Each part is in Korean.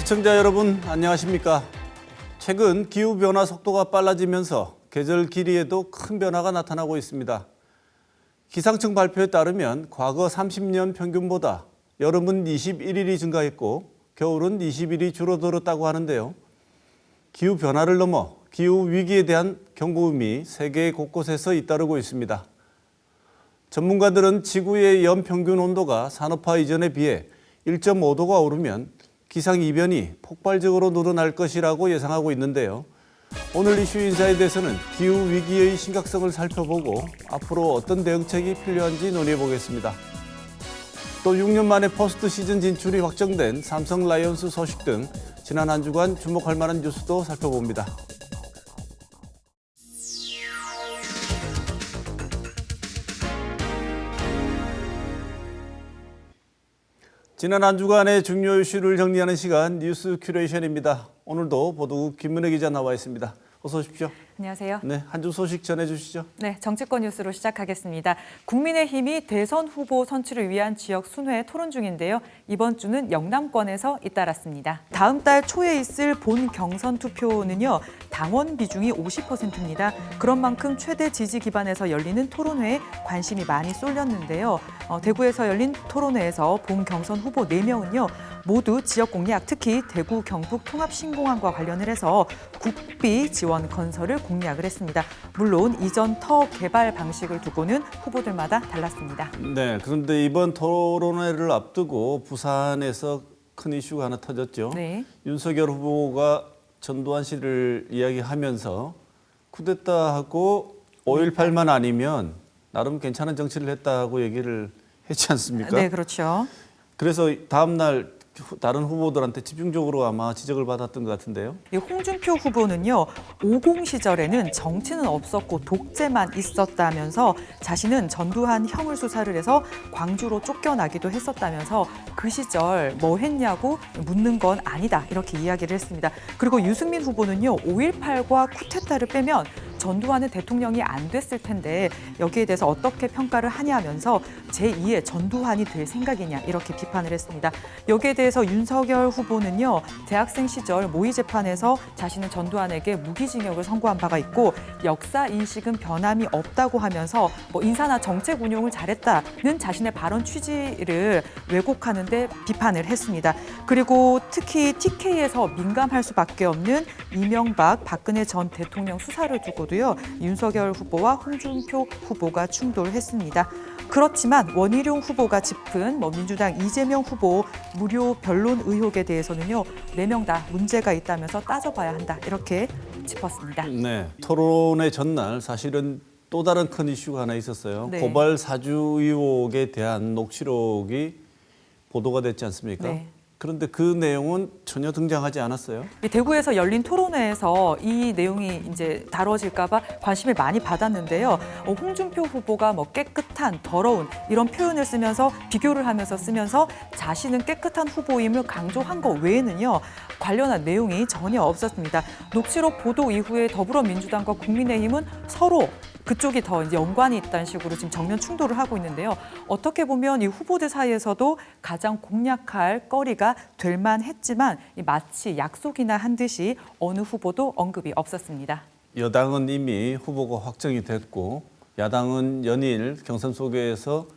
시청자 여러분 안녕하십니까? 최근 기후변화 속도가 빨라지면서 계절 길이에도 큰 변화가 나타나고 있습니다. 기상청 발표에 따르면 과거 30년 평균보다 여름은 21일이 증가했고 겨울은 20일이 줄어들었다고 하는데요. 기후변화를 넘어 기후위기에 대한 경고음이 세계 곳곳에서 잇따르고 있습니다. 전문가들은 지구의 연평균 온도가 산업화 이전에 비해 1.5도가 오르면 기상이변이 폭발적으로 늘어날 것이라고 예상하고 있는데요. 오늘 이슈 인사에 대해서는 기후위기의 심각성을 살펴보고 앞으로 어떤 대응책이 필요한지 논의해 보겠습니다. 또 6년 만에 포스트 시즌 진출이 확정된 삼성 라이온스 소식 등 지난 한 주간 주목할 만한 뉴스도 살펴봅니다. 지난 한 주간의 중요 이슈를 정리하는 시간 뉴스 큐레이션입니다. 오늘도 보도국 김은혜 기자 나와 있습니다. 어서 오십시오. 안녕하세요. 네, 한 주 소식 전해주시죠. 네, 정치권 뉴스로 시작하겠습니다. 국민의힘이 대선 후보 선출을 위한 지역 순회 토론 중인데요. 이번 주는 영남권에서 잇따랐습니다. 다음 달 초에 있을 본 경선 투표는요. 당원 비중이 50%입니다. 그런 만큼 최대 지지 기반에서 열리는 토론회에 관심이 많이 쏠렸는데요. 대구에서 열린 토론회에서 본 경선 후보 4명은요. 모두 지역 공약, 특히 대구 경북 통합 신공항과 관련을 해서 국비 지원 건설을 공약을 했습니다. 물론 이전 터 개발 방식을 두고는 후보들마다 달랐습니다. 네, 그런데 이번 토론회를 앞두고 부산에서 큰 이슈가 하나 터졌죠. 네. 윤석열 후보가 전두환 씨를 이야기하면서 쿠데타하고 5.18만 아니면 나름 괜찮은 정치를 했다고 얘기를 했지 않습니까? 네, 그렇죠. 그래서 다음 날 다른 후보들한테 집중적으로 아마 지적을 받았던 것 같은데요. 홍준표 후보는요. 50 시절에는 정치는 없었고 독재만 있었다면서 자신은 전두환 형을 수사를 해서 광주로 쫓겨나기도 했었다면서 그 시절 뭐 했냐고 묻는 건 아니다 이렇게 이야기를 했습니다. 그리고 유승민 후보는요. 5.18과 쿠데타를 빼면 전두환은 대통령이 안 됐을 텐데 여기에 대해서 어떻게 평가를 하냐 하면서 제2의 전두환이 될 생각이냐 이렇게 비판을 했습니다. 여기에 대해서 윤석열 후보는요. 대학생 시절 모의 재판에서 자신은 전두환에게 무기징역을 선고한 바가 있고 역사 인식은 변함이 없다고 하면서 뭐 인사나 정책 운용을 잘했다는 자신의 발언 취지를 왜곡하는데 비판을 했습니다. 그리고 특히 TK에서 민감할 수밖에 없는 이명박, 박근혜 전 대통령 수사를 두고 윤석열 후보와 홍준표 후보가 충돌했습니다. 그렇지만 원희룡 후보가 짚은 민주당 이재명 후보 무료 변론 의혹에 대해서는요. 4명 다 문제가 있다면서 따져봐야 한다 이렇게 짚었습니다. 네, 토론회 전날 사실은 또 다른 큰 이슈가 하나 있었어요. 네. 고발 사주 의혹에 대한 녹취록이 보도가 됐지 않습니까? 네. 그런데 그 내용은 전혀 등장하지 않았어요. 대구에서 열린 토론회에서 이 내용이 이제 다뤄질까봐 관심을 많이 받았는데요. 홍준표 후보가 깨끗한, 더러운 이런 표현을 쓰면서 비교를 하면서 쓰면서 자신은 깨끗한 후보임을 강조한 것 외에는요. 관련한 내용이 전혀 없었습니다. 녹취록 보도 이후에 더불어민주당과 국민의힘은 서로 그쪽이 더 이제 연관이 있다는 식으로 지금 정면 충돌을 하고 있는데요. 어떻게 보면 이 후보들 사이에서도 가장 공략할 거리가 될 만했지만 마치 약속이나 한 듯이 어느 후보도 언급이 없었습니다. 여당은 이미 후보가 확정이 됐고 야당은 연일 경선 속에서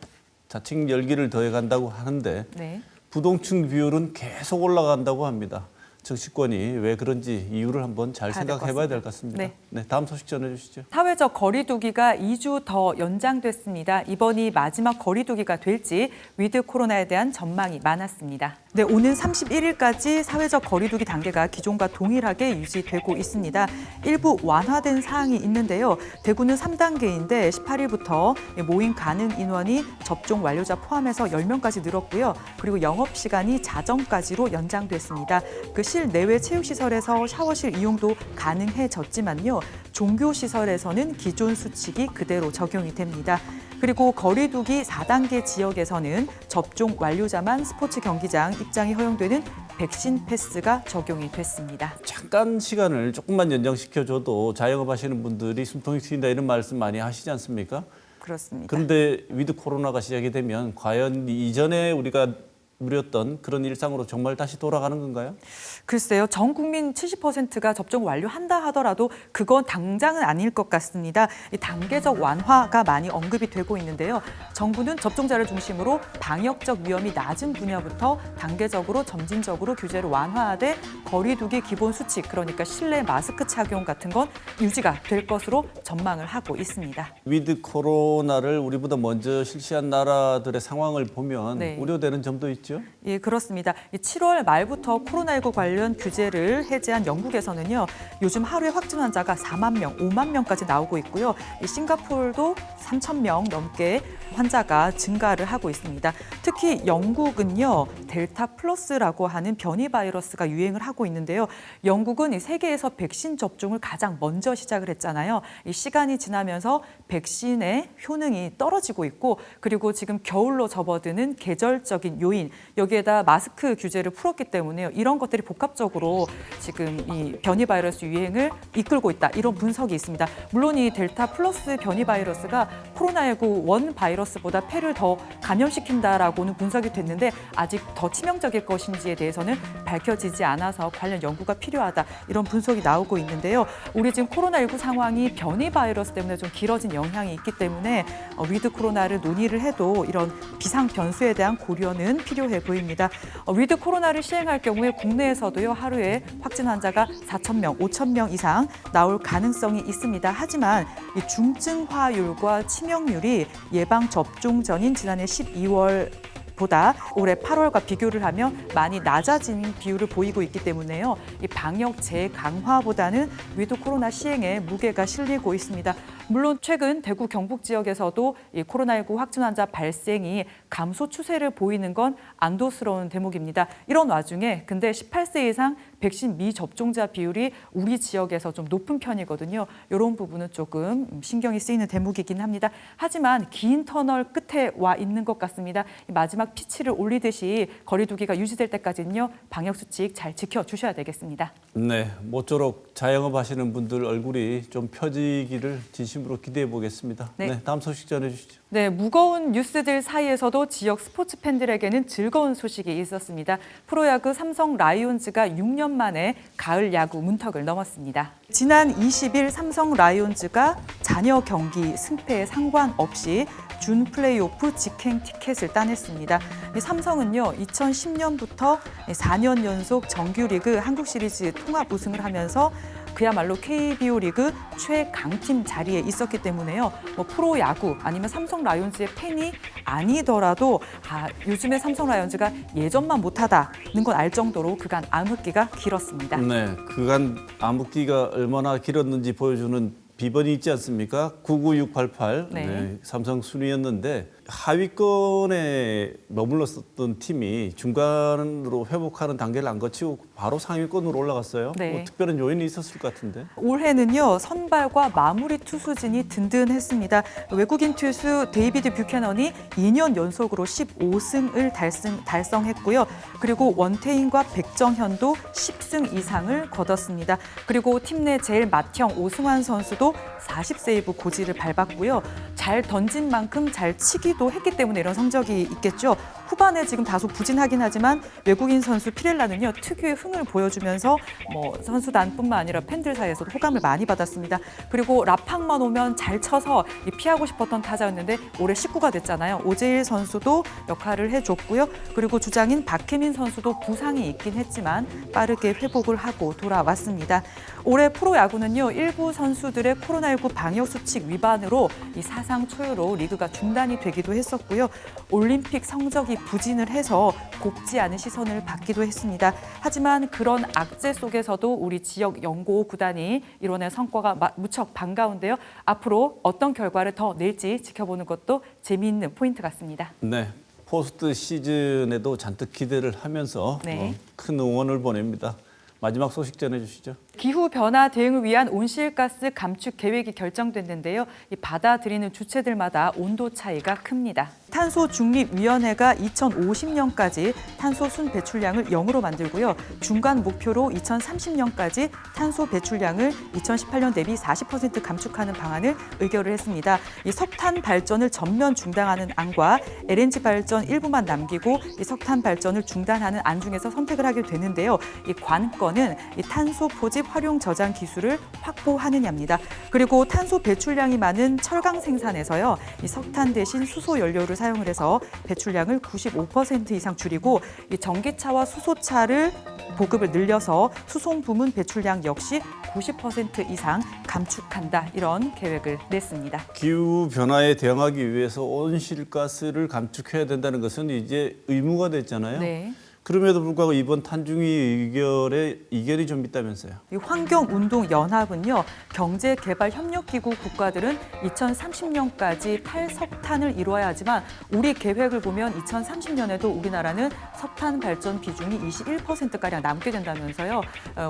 자칭 열기를 더해간다고 하는데 네. 부동층 비율은 계속 올라간다고 합니다. 정치권이 왜 그런지 이유를 한번 잘 생각해봐야 될 것 같습니다. 네, 다음 소식 전해주시죠. 사회적 거리두기가 2주 더 연장됐습니다. 이번이 마지막 거리두기가 될지 위드 코로나에 대한 전망이 많았습니다. 네, 오는 31일까지 사회적 거리두기 단계가 기존과 동일하게 유지되고 있습니다. 일부 완화된 사항이 있는데요. 대구는 3단계인데 18일부터 모임 가능 인원이 접종 완료자 포함해서 10명까지 늘었고요. 그리고 영업시간이 자정까지로 연장됐습니다. 그 실내외 체육시설에서 샤워실 이용도 가능해졌지만요. 종교시설에서는 기존 수칙이 그대로 적용이 됩니다. 그리고 거리두기 4단계 지역에서는 접종 완료자만 스포츠 경기장 입장이 허용되는 백신 패스가 적용이 됐습니다. 잠깐 시간을 조금만 연장시켜줘도 자영업하시는 분들이 숨통이 트인다 이런 말씀 많이 하시지 않습니까? 그렇습니다. 그런데 위드 코로나가 시작이 되면 과연 이전에 우리가 누렸던 그런 일상으로 정말 다시 돌아가는 건가요? 글쎄요, 전 국민 70%가 접종 완료한다 하더라도 그건 당장은 아닐 것 같습니다. 이 단계적 완화가 많이 언급이 되고 있는데요. 정부는 접종자를 중심으로 방역적 위험이 낮은 분야부터 단계적으로 점진적으로 규제를 완화하되 거리 두기 기본 수칙, 그러니까 실내 마스크 착용 같은 건 유지가 될 것으로 전망을 하고 있습니다. 위드 코로나를 우리보다 먼저 실시한 나라들의 상황을 보면 네. 우려되는 점도 있죠? 예, 그렇습니다. 7월 말부터 코로나19 관련 규제를 해제한 영국에서는요, 요즘 하루에 확진 환자가 4만 명, 5만 명까지 나오고 있고요. 이 싱가포르도 3천 명 넘게 환자가 증가를 하고 있습니다. 특히 영국은요, 델타 플러스라고 하는 변이 바이러스가 유행을 하고 있는데요. 영국은 이 세계에서 백신 접종을 가장 먼저 시작을 했잖아요. 이 시간이 지나면서 백신의 효능이 떨어지고 있고, 그리고 지금 겨울로 접어드는 계절적인 요인, 여기에다 마스크 규제를 풀었기 때문에요. 이런 것들이 복합적으로 지금 이 변이 바이러스 유행을 이끌고 있다. 이런 분석이 있습니다. 물론 이 델타 플러스 변이 바이러스가 코로나19 원 바이러스보다 폐를 더 감염시킨다라고는 분석이 됐는데 아직 더 치명적일 것인지에 대해서는 밝혀지지 않아서 관련 연구가 필요하다. 이런 분석이 나오고 있는데요. 우리 지금 코로나19 상황이 변이 바이러스 때문에 좀 길어진 영향이 있기 때문에 위드 코로나를 논의를 해도 이런 비상 변수에 대한 고려는 필요해 보입니다. 위드 코로나를 시행할 경우에 국내에서도요, 하루에 확진 환자가 4천 명, 5천 명 이상 나올 가능성이 있습니다. 하지만 이 중증화율과 치명률이 예방 접종 전인 지난해 12월 보다 올해 8월과 비교를 하면 많이 낮아진 비율을 보이고 있기 때문에요. 이 방역 재강화보다는 위드 코로나 시행에 무게가 실리고 있습니다. 물론 최근 대구 경북 지역에서도 이 코로나19 확진 환자 발생이 감소 추세를 보이는 건 안도스러운 대목입니다. 이런 와중에 근데 18세 이상 백신 미접종자 비율이 우리 지역에서 좀 높은 편이거든요. 이런 부분은 조금 신경이 쓰이는 대목이긴 합니다. 하지만 긴 터널 끝에 와 있는 것 같습니다. 마지막 피치를 올리듯이 거리 두기가 유지될 때까지는요, 방역 수칙 잘 지켜주셔야 되겠습니다. 네, 모쪼록 자영업 하시는 분들 얼굴이 좀 펴지기를 진심으로 기대해 보겠습니다. 네. 다음 소식 전해주시죠. 네, 무거운 뉴스들 사이에서도 지역 스포츠 팬들에게는 즐거운 소식이 있었습니다. 프로야구 삼성 라이온즈가 6년 만에 가을 야구 문턱을 넘었습니다. 지난 20일 삼성 라이온즈가 잔여 경기 승패에 상관없이 준 플레이오프 직행 티켓을 따냈습니다. 삼성은요, 2010년부터 4년 연속 정규리그 한국시리즈 통합 우승을 하면서 그야말로 KBO 리그 최강팀 자리에 있었기 때문에요. 프로야구 아니면 삼성 라이온즈의 팬이 아니더라도 요즘에 삼성 라이온즈가 예전만 못하다는 걸 알 정도로 그간 암흑기가 길었습니다. 네, 그간 암흑기가 얼마나 길었는지 보여주는 비번이 있지 않습니까? 99688 네. 삼성 순위였는데 하위권에 머물렀었던 팀이 중간으로 회복하는 단계를 안 거치고 바로 상위권으로 올라갔어요. 네. 특별한 요인이 있었을 것 같은데. 올해는요, 선발과 마무리 투수진이 든든했습니다. 외국인 투수 데이비드 뷰캐넌이 2년 연속으로 15승을 달성했고요. 그리고 원태인과 백정현도 10승 이상을 거뒀습니다. 그리고 팀 내 제일 맏형 오승환 선수도 40세이브 고지를 밟았고요. 잘 던진 만큼 잘 치기도 했기 때문에 이런 성적이 있겠죠. 후반에 지금 다소 부진하긴 하지만 외국인 선수 피렐라는요, 특유의 흥을 보여주면서 선수단뿐만 아니라 팬들 사이에서도 호감을 많이 받았습니다. 그리고 라팡만 오면 잘 쳐서 피하고 싶었던 타자였는데 올해 19가 됐잖아요. 오재일 선수도 역할을 해줬고요. 그리고 주장인 박혜민 선수도 부상이 있긴 했지만 빠르게 회복을 하고 돌아왔습니다. 올해 프로야구는요, 일부 선수들의 코로나19 방역 수칙 위반으로 이 사상 초유로 리그가 중단이 되기도 했었고요. 올림픽 성적이 부진을 해서 곱지 않은 시선을 받기도 했습니다. 하지만 그런 악재 속에서도 우리 지역 연고 구단이 이뤄낸 성과가 무척 반가운데요. 앞으로 어떤 결과를 더 낼지 지켜보는 것도 재미있는 포인트 같습니다. 네, 포스트 시즌에도 잔뜩 기대를 하면서 네. 큰 응원을 보냅니다. 마지막 소식 전해주시죠. 기후변화 대응을 위한 온실가스 감축 계획이 결정됐는데요. 이 받아들이는 주체들마다 온도 차이가 큽니다. 탄소 중립위원회가 2050년까지 탄소 순 배출량을 0으로 만들고요. 중간 목표로 2030년까지 탄소 배출량을 2018년 대비 40% 감축하는 방안을 의결을 했습니다. 이 석탄 발전을 전면 중단하는 안과 LNG 발전 일부만 남기고 이 석탄 발전을 중단하는 안 중에서 선택을 하게 되는데요. 이 관건은 이 탄소 포집 활용 저장 기술을 확보하느냐입니다. 그리고 탄소 배출량이 많은 철강 생산에서요. 이 석탄 대신 수소 연료를 사용을 해서 배출량을 95% 이상 줄이고 이 전기차와 수소차를 보급을 늘려서 수송 부문 배출량 역시 90% 이상 감축한다. 이런 계획을 냈습니다. 기후 변화에 대응하기 위해서 온실가스를 감축해야 된다는 것은 이제 의무가 됐잖아요. 네. 그럼에도 불구하고 이번 탄중위 의결에 이견이 좀 있다면서요. 이 환경운동연합은요, 경제개발협력기구 국가들은 2030년까지 탈석탄을 이루어야 하지만 우리 계획을 보면 2030년에도 우리나라는 석탄 발전 비중이 21%가량 남게 된다면서요.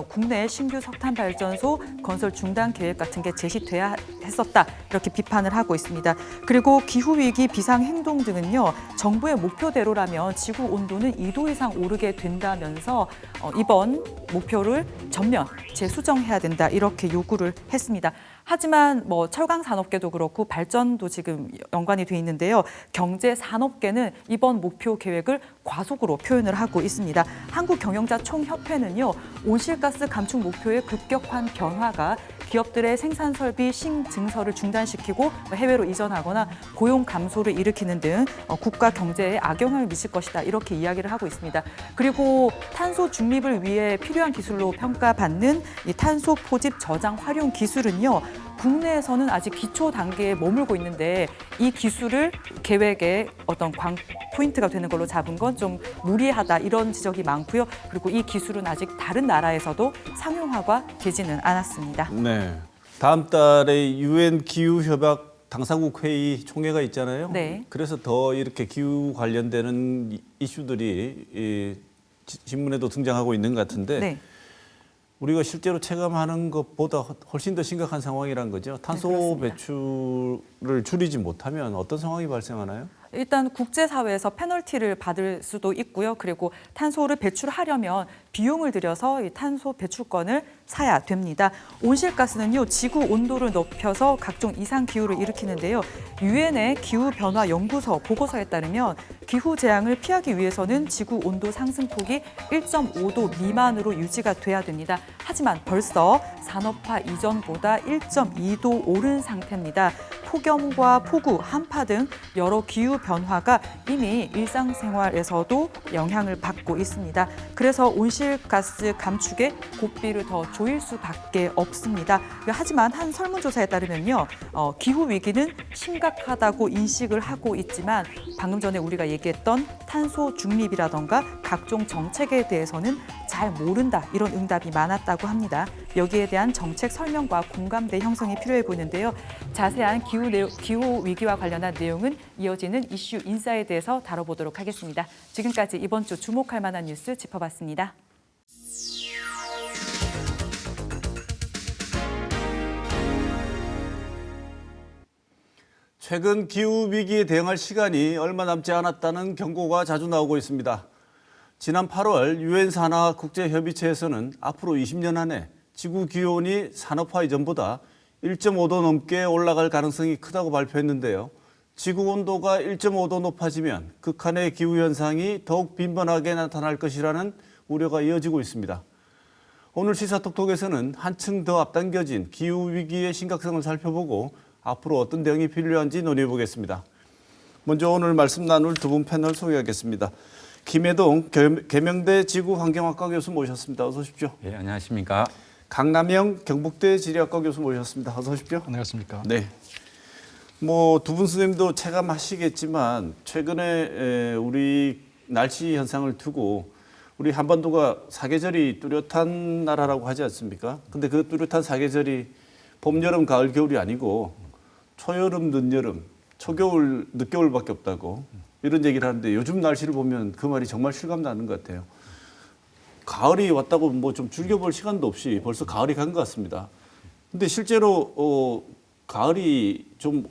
국내 신규 석탄 발전소 건설 중단 계획 같은 게 제시돼야 했었다. 이렇게 비판을 하고 있습니다. 그리고 기후위기 비상행동 등은요, 정부의 목표대로라면 지구 온도는 2도 이상 오르게 된다면서 이번 목표를 전면 재수정해야 된다 이렇게 요구를 했습니다. 하지만 뭐 철강 산업계도 그렇고 발전도 지금 연관이 돼 있는데요. 경제 산업계는 이번 목표 계획을 과속으로 표현을 하고 있습니다. 한국경영자총협회는요. 온실가스 감축 목표의 급격한 변화가 기업들의 생산 설비 신증설을 중단시키고 해외로 이전하거나 고용 감소를 일으키는 등 국가 경제에 악영향을 미칠 것이다. 이렇게 이야기를 하고 있습니다. 그리고 탄소 중립을 위해 필요한 기술로 평가받는 이 탄소 포집 저장 활용 기술은요. 국내에서는 아직 기초 단계에 머물고 있는데 이 기술을 계획의 어떤 포인트가 되는 걸로 잡은 건 좀 무리하다 이런 지적이 많고요. 그리고 이 기술은 아직 다른 나라에서도 상용화가 되지는 않았습니다. 네. 다음 달에 유엔 기후협약 당사국 회의 총회가 있잖아요. 네. 그래서 더 이렇게 기후 관련되는 이슈들이 이 신문에도 등장하고 있는 것 같은데 네. 우리가 실제로 체감하는 것보다 훨씬 더 심각한 상황이란 거죠. 탄소 네, 배출을 줄이지 못하면 어떤 상황이 발생하나요? 일단 국제사회에서 페널티를 받을 수도 있고요. 그리고 탄소를 배출하려면 비용을 들여서 이 탄소 배출권을 사야 됩니다. 온실가스는요, 지구 온도를 높여서 각종 이상 기후를 일으키는데요. 유엔의 기후변화 연구소 보고서에 따르면 기후 재앙을 피하기 위해서는 지구 온도 상승폭이 1.5도 미만으로 유지가 돼야 됩니다. 하지만 벌써 산업화 이전보다 1.2도 오른 상태입니다. 폭염과 폭우, 한파 등 여러 기후 변화가 이미 일상생활에서도 영향을 받고 있습니다. 그래서 온실가스 감축에 고삐를 더 조일 수밖에 없습니다. 하지만 한 설문조사에 따르면요, 기후 위기는 심각하다고 인식을 하고 있지만 방금 전에 우리가 얘기했던 탄소 중립이라던가 각종 정책에 대해서는 잘 모른다 이런 응답이 많았다고 합니다. 여기에 대한 정책 설명과 공감대 형성이 필요해 보이는데요. 자세한 기후 위기와 관련한 내용은 이어지는 이슈 인사에 대해서 다뤄보도록 하겠습니다. 지금까지 이번 주 주목할 만한 뉴스 짚어봤습니다. 최근 기후 위기에 대응할 시간이 얼마 남지 않았다는 경고가 자주 나오고 있습니다. 지난 8월 유엔 산하 국제협의체에서는 앞으로 20년 안에 지구 기온이 산업화 이전보다 1.5도 넘게 올라갈 가능성이 크다고 발표했는데요. 지구 온도가 1.5도 높아지면 극한의 기후 현상이 더욱 빈번하게 나타날 것이라는 우려가 이어지고 있습니다. 오늘 시사톡톡에서는 한층 더 앞당겨진 기후 위기의 심각성을 살펴보고 앞으로 어떤 대응이 필요한지 논의해 보겠습니다. 먼저 오늘 말씀 나눌 두 분 패널 소개하겠습니다. 김해동 계명대 지구환경학과 교수 모셨습니다. 어서 오십시오. 예, 안녕하십니까. 강남영 경북대 지리학과 교수 모셨습니다. 어서 오십시오. 안녕하십니까. 네. 두 분 선생님도 체감하시겠지만 최근에 우리 날씨 현상을 두고 우리 한반도가 사계절이 뚜렷한 나라라고 하지 않습니까? 근데 그 뚜렷한 사계절이 봄, 여름, 가을, 겨울이 아니고 초여름, 늦여름, 초겨울, 늦겨울밖에 없다고 이런 얘기를 하는데 요즘 날씨를 보면 그 말이 정말 실감나는 것 같아요. 가을이 왔다고 뭐 좀 즐겨볼 시간도 없이 벌써 가을이 간 것 같습니다. 근데 실제로 가을이 좀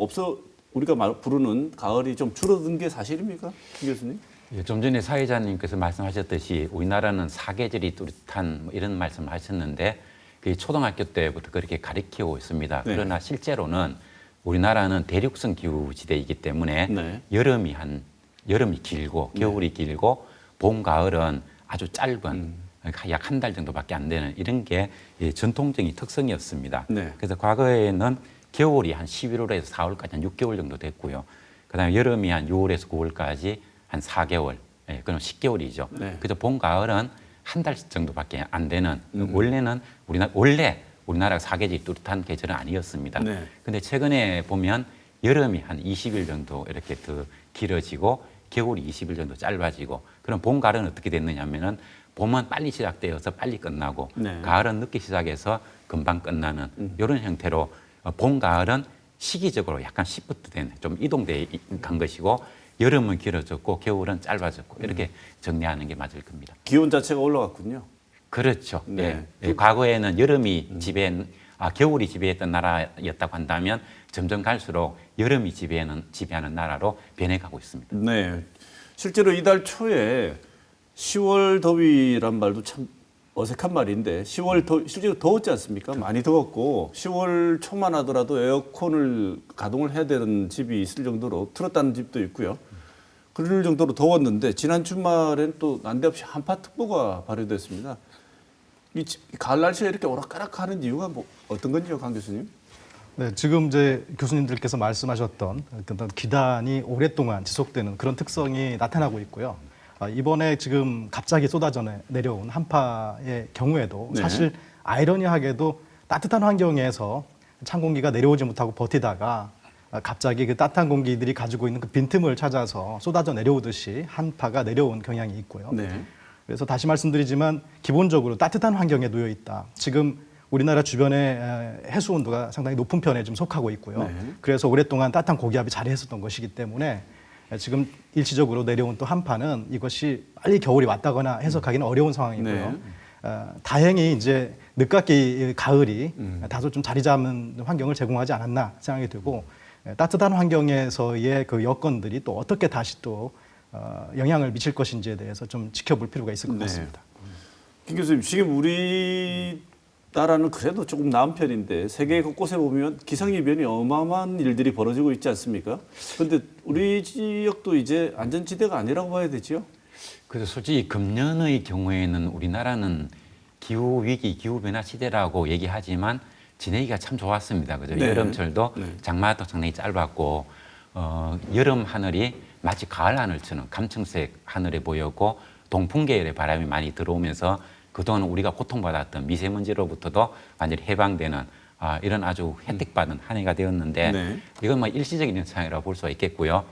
우리가 부르는 가을이 좀 줄어든 게 사실입니까, 김 교수님? 예, 좀 전에 사회자님께서 말씀하셨듯이 우리나라는 사계절이 뚜렷한 뭐 이런 말씀을 하셨는데 그 초등학교 때부터 그렇게 가르치고 있습니다. 네. 그러나 실제로는 우리나라는 대륙성 기후지대이기 때문에 네. 여름이 길고 겨울이 길고 봄, 가을은 아주 짧은 약 한 달 정도밖에 안 되는 이런 게 전통적인 특성이었습니다. 네. 그래서 과거에는 겨울이 한 11월에서 4월까지 한 6개월 정도 됐고요. 그다음에 여름이 한 6월에서 9월까지 한 4개월, 그럼 10개월이죠. 네. 그래서 봄, 가을은 한 달 정도밖에 안 되는 원래 우리나라가 사계절이 뚜렷한 계절은 아니었습니다. 네. 근데 최근에 보면 여름이 한 20일 정도 이렇게 더 길어지고 겨울이 20일 정도 짧아지고 그럼 봄, 가을은 어떻게 됐느냐 하면은 봄은 빨리 시작되어서 빨리 끝나고 네. 가을은 늦게 시작해서 금방 끝나는 이런 형태로 봄, 가을은 시기적으로 약간 시프트된 좀 이동돼 간 것이고 여름은 길어졌고 겨울은 짧아졌고 이렇게 정리하는 게 맞을 겁니다. 기온 자체가 올라갔군요. 그렇죠. 네. 과거에는 여름이 겨울이 지배했던 나라였다고 한다면 점점 갈수록 여름이 지배하는 나라로 변해가고 있습니다. 네. 실제로 이달 초에 10월 더위란 말도 참 어색한 말인데 10월 실제로 더웠지 않습니까? 많이 더웠고 10월 초만 하더라도 에어컨을 가동을 해야 되는 집이 있을 정도로 틀었다는 집도 있고요. 그럴 정도로 더웠는데 지난 주말엔 또 난데없이 한파특보가 발효됐습니다. 이 가을 날씨에 이렇게 오락가락하는 이유가 뭐 어떤 건지요, 강 교수님? 네, 지금 이제 교수님들께서 말씀하셨던 어떤 기단이 오랫동안 지속되는 그런 특성이 나타나고 있고요. 이번에 지금 갑자기 쏟아져 내려온 한파의 경우에도 네. 사실 아이러니하게도 따뜻한 환경에서 찬 공기가 내려오지 못하고 버티다가 갑자기 그 따뜻한 공기들이 가지고 있는 그 빈틈을 찾아서 쏟아져 내려오듯이 한파가 내려온 경향이 있고요. 네. 그래서 다시 말씀드리지만 기본적으로 따뜻한 환경에 놓여 있다. 지금 우리나라 주변의 해수 온도가 상당히 높은 편에 좀 속하고 있고요. 네. 그래서 오랫동안 따뜻한 고기압이 자리했었던 것이기 때문에 지금 일시적으로 내려온 또 한파는 이것이 빨리 겨울이 왔다거나 해석하기는 어려운 상황이고요. 네. 다행히 이제 늦깎이 가을이 다소 좀 자리 잡는 환경을 제공하지 않았나 생각이 들고 따뜻한 환경에서의 그 여건들이 또 어떻게 다시 또 영향을 미칠 것인지에 대해서 좀 지켜볼 필요가 있을 것 네. 같습니다. 김 교수님, 지금 우리나라는 그래도 조금 나은 편인데 세계 곳곳에 보면 기상이변이 어마어마한 일들이 벌어지고 있지 않습니까? 그런데 우리 지역도 이제 안전지대가 아니라고 봐야 되죠? 그래서 솔직히 금년의 경우에는 우리나라는 기후위기, 기후변화 시대라고 얘기하지만 지내기가 참 좋았습니다. 그죠? 네. 여름철도 네. 장마도 상당히 짧았고, 여름 하늘이 마치 가을 하늘처럼 감청색 하늘에 보였고, 동풍 계열의 바람이 많이 들어오면서 그동안 우리가 고통받았던 미세먼지로부터도 완전히 해방되는 이런 아주 혜택받은 한 해가 되었는데, 네. 이건 뭐 일시적인 현상이라고 볼 수가 있겠고요.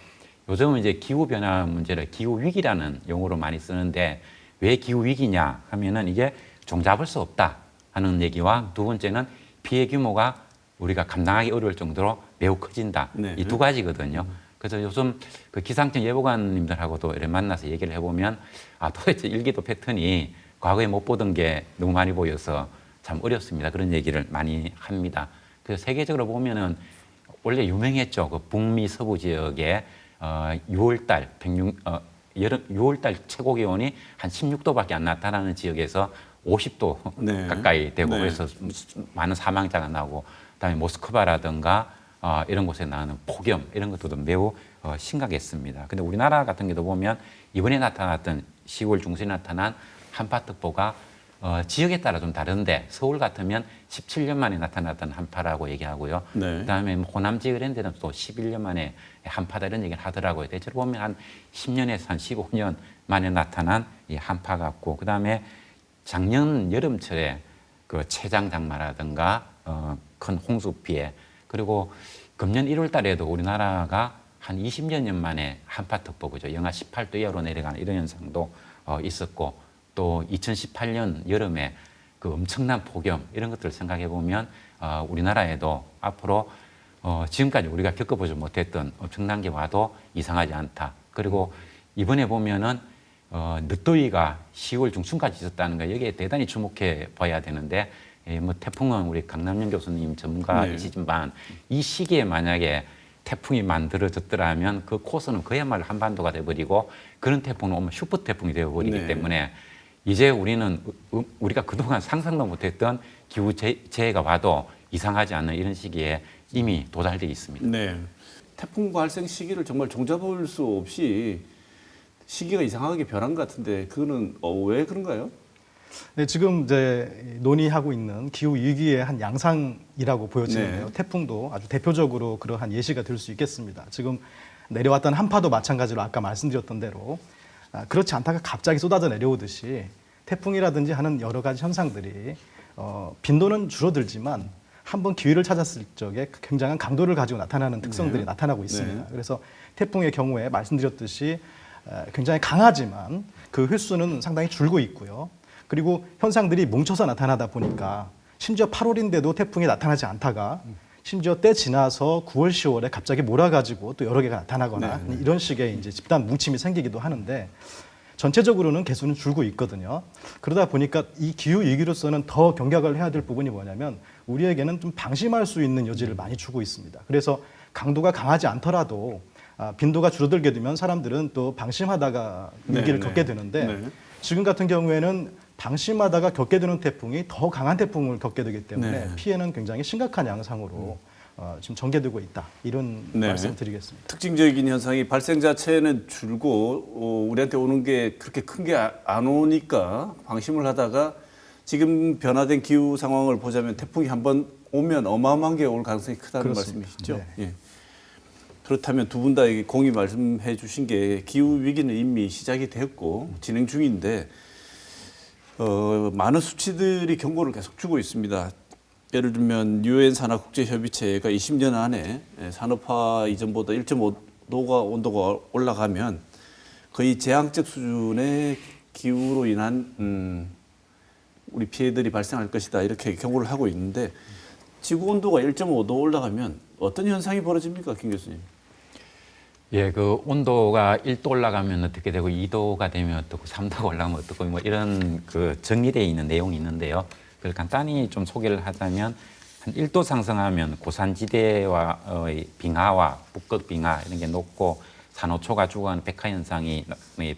요즘은 이제 기후변화 문제를 기후위기라는 용어로 많이 쓰는데, 왜 기후위기냐 하면은 이게 종잡을 수 없다 하는 얘기와 두 번째는 피해 규모가 우리가 감당하기 어려울 정도로 매우 커진다. 네. 이 두 가지거든요. 그래서 요즘 그 기상청 예보관님들하고도 이렇게 만나서 얘기를 해보면 도대체 일기도 패턴이 과거에 못 보던 게 너무 많이 보여서 참 어렵습니다. 그런 얘기를 많이 합니다. 그래서 세계적으로 보면은 원래 유명했죠. 그 북미 서부 지역에 6월달 6월달 최고 기온이 한 16도밖에 안 나타나는 지역에서 50도 네. 가까이 되고 네. 그래서 많은 사망자가 나고 그다음에 모스크바라든가 이런 곳에 나오는 폭염 이런 것들도 매우 심각했습니다. 근데 우리나라 같은 경우도 보면 이번에 나타났던 10월 중순에 나타난 한파특보가 지역에 따라 좀 다른데 서울 같으면 17년 만에 나타났던 한파라고 얘기하고요. 네. 그다음에 호남 지역 이런 데는 또 11년 만에 한파다 이런 얘기를 하더라고요. 대체로 보면 한 10년에서 한 15년 만에 나타난 이 한파 같고 그다음에 작년 여름철에 그 최장 장마라든가 큰 홍수 피해 그리고 금년 1월 달에도 우리나라가 한 20여 년 만에 한파특보 그죠. 영하 18도 이하로 내려가는 이런 현상도 있었고 또 2018년 여름에 그 엄청난 폭염 이런 것들을 생각해 보면 우리나라에도 앞으로 지금까지 우리가 겪어보지 못했던 엄청난 게 와도 이상하지 않다. 그리고 이번에 보면은 늦더위가 10월 중순까지 있었다는 거 여기에 대단히 주목해 봐야 되는데 뭐 태풍은 우리 강남영 교수님 전문가이시지만 이 시기에 만약에 태풍이 만들어졌더라면 그 코스는 그야말로 한반도가 돼버리고 그런 태풍은 오면 슈퍼 태풍이 되어버리기 네. 때문에 이제 우리가 그동안 상상도 못했던 기후 재해가 와도 이상하지 않는 이런 시기에 이미 도달되어 있습니다. 네. 태풍 발생 시기를 정말 종잡을 수 없이 시기가 이상하게 변한 것 같은데 그거는 왜 그런가요? 네, 지금 이제 논의하고 있는 기후 위기의 한 양상이라고 보여지는데요. 네. 태풍도 아주 대표적으로 그러한 예시가 될 수 있겠습니다. 지금 내려왔던 한파도 마찬가지로 아까 말씀드렸던 대로 그렇지 않다가 갑자기 쏟아져 내려오듯이 태풍이라든지 하는 여러 가지 현상들이 빈도는 줄어들지만 한번 기회를 찾았을 적에 굉장한 강도를 가지고 나타나는 특성들이 네. 나타나고 있습니다. 네. 그래서 태풍의 경우에 말씀드렸듯이 굉장히 강하지만 그 횟수는 상당히 줄고 있고요. 그리고 현상들이 뭉쳐서 나타나다 보니까 심지어 8월인데도 태풍이 나타나지 않다가 심지어 때 지나서 9월, 10월에 갑자기 몰아가지고 또 여러 개가 나타나거나 네. 이런 식의 이제 집단 뭉침이 생기기도 하는데 전체적으로는 개수는 줄고 있거든요. 그러다 보니까 이 기후 위기로서는 더 경각을 해야 될 부분이 뭐냐면 우리에게는 좀 방심할 수 있는 여지를 많이 주고 있습니다. 그래서 강도가 강하지 않더라도 빈도가 줄어들게 되면 사람들은 또 방심하다가 위기를 네, 겪게 네. 되는데 네. 지금 같은 경우에는 방심하다가 겪게 되는 태풍이 더 강한 태풍을 겪게 되기 때문에 네. 피해는 굉장히 심각한 양상으로 지금 전개되고 있다. 이런 네. 말씀을 드리겠습니다. 특징적인 현상이 발생 자체는 줄고 우리한테 오는 게 그렇게 큰 게 안 오니까 방심을 하다가 지금 변화된 기후 상황을 보자면 태풍이 한번 오면 어마어마한 게 올 가능성이 크다는 그렇습니다. 말씀이시죠? 네. 예. 그렇다면 두 분 다 공히 말씀해 주신 게 기후 위기는 이미 시작이 됐고 진행 중인데 많은 수치들이 경고를 계속 주고 있습니다. 예를 들면 유엔 산하국제협의체가 20년 안에 산업화 이전보다 1.5도가 온도가 올라가면 거의 재앙적 수준의 기후로 인한 우리 피해들이 발생할 것이다 이렇게 경고를 하고 있는데 지구 온도가 1.5도 올라가면 어떤 현상이 벌어집니까, 김 교수님? 예, 그 온도가 1도 올라가면 어떻게 되고 2도가 되면 어떻고 3도가 올라가면 어떻고 뭐 이런 그 정리되어 있는 내용이 있는데요. 그걸 간단히 좀 소개를 하자면 한 1도 상승하면 고산지대와 빙하와 북극 빙하 이런 게 높고 산호초가 죽어가는 백화 현상이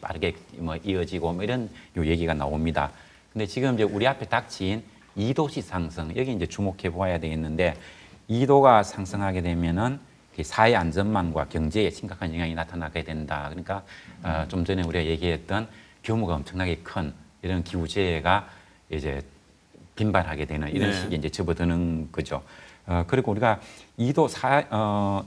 빠르게 뭐 이어지고 뭐 이런 요 얘기가 나옵니다. 근데 지금 이제 우리 앞에 닥친 2도씩 상승 여기 이제 주목해 보아야 되겠는데 2도가 상승하게 되면은 사회 안전망과 경제에 심각한 영향이 나타나게 된다. 그러니까 좀 전에 우리가 얘기했던 규모가 엄청나게 큰 이런 기후 재해가 이제 빈발하게 되는 이런 네. 시기에 이제 접어드는 거죠. 그리고 우리가 2도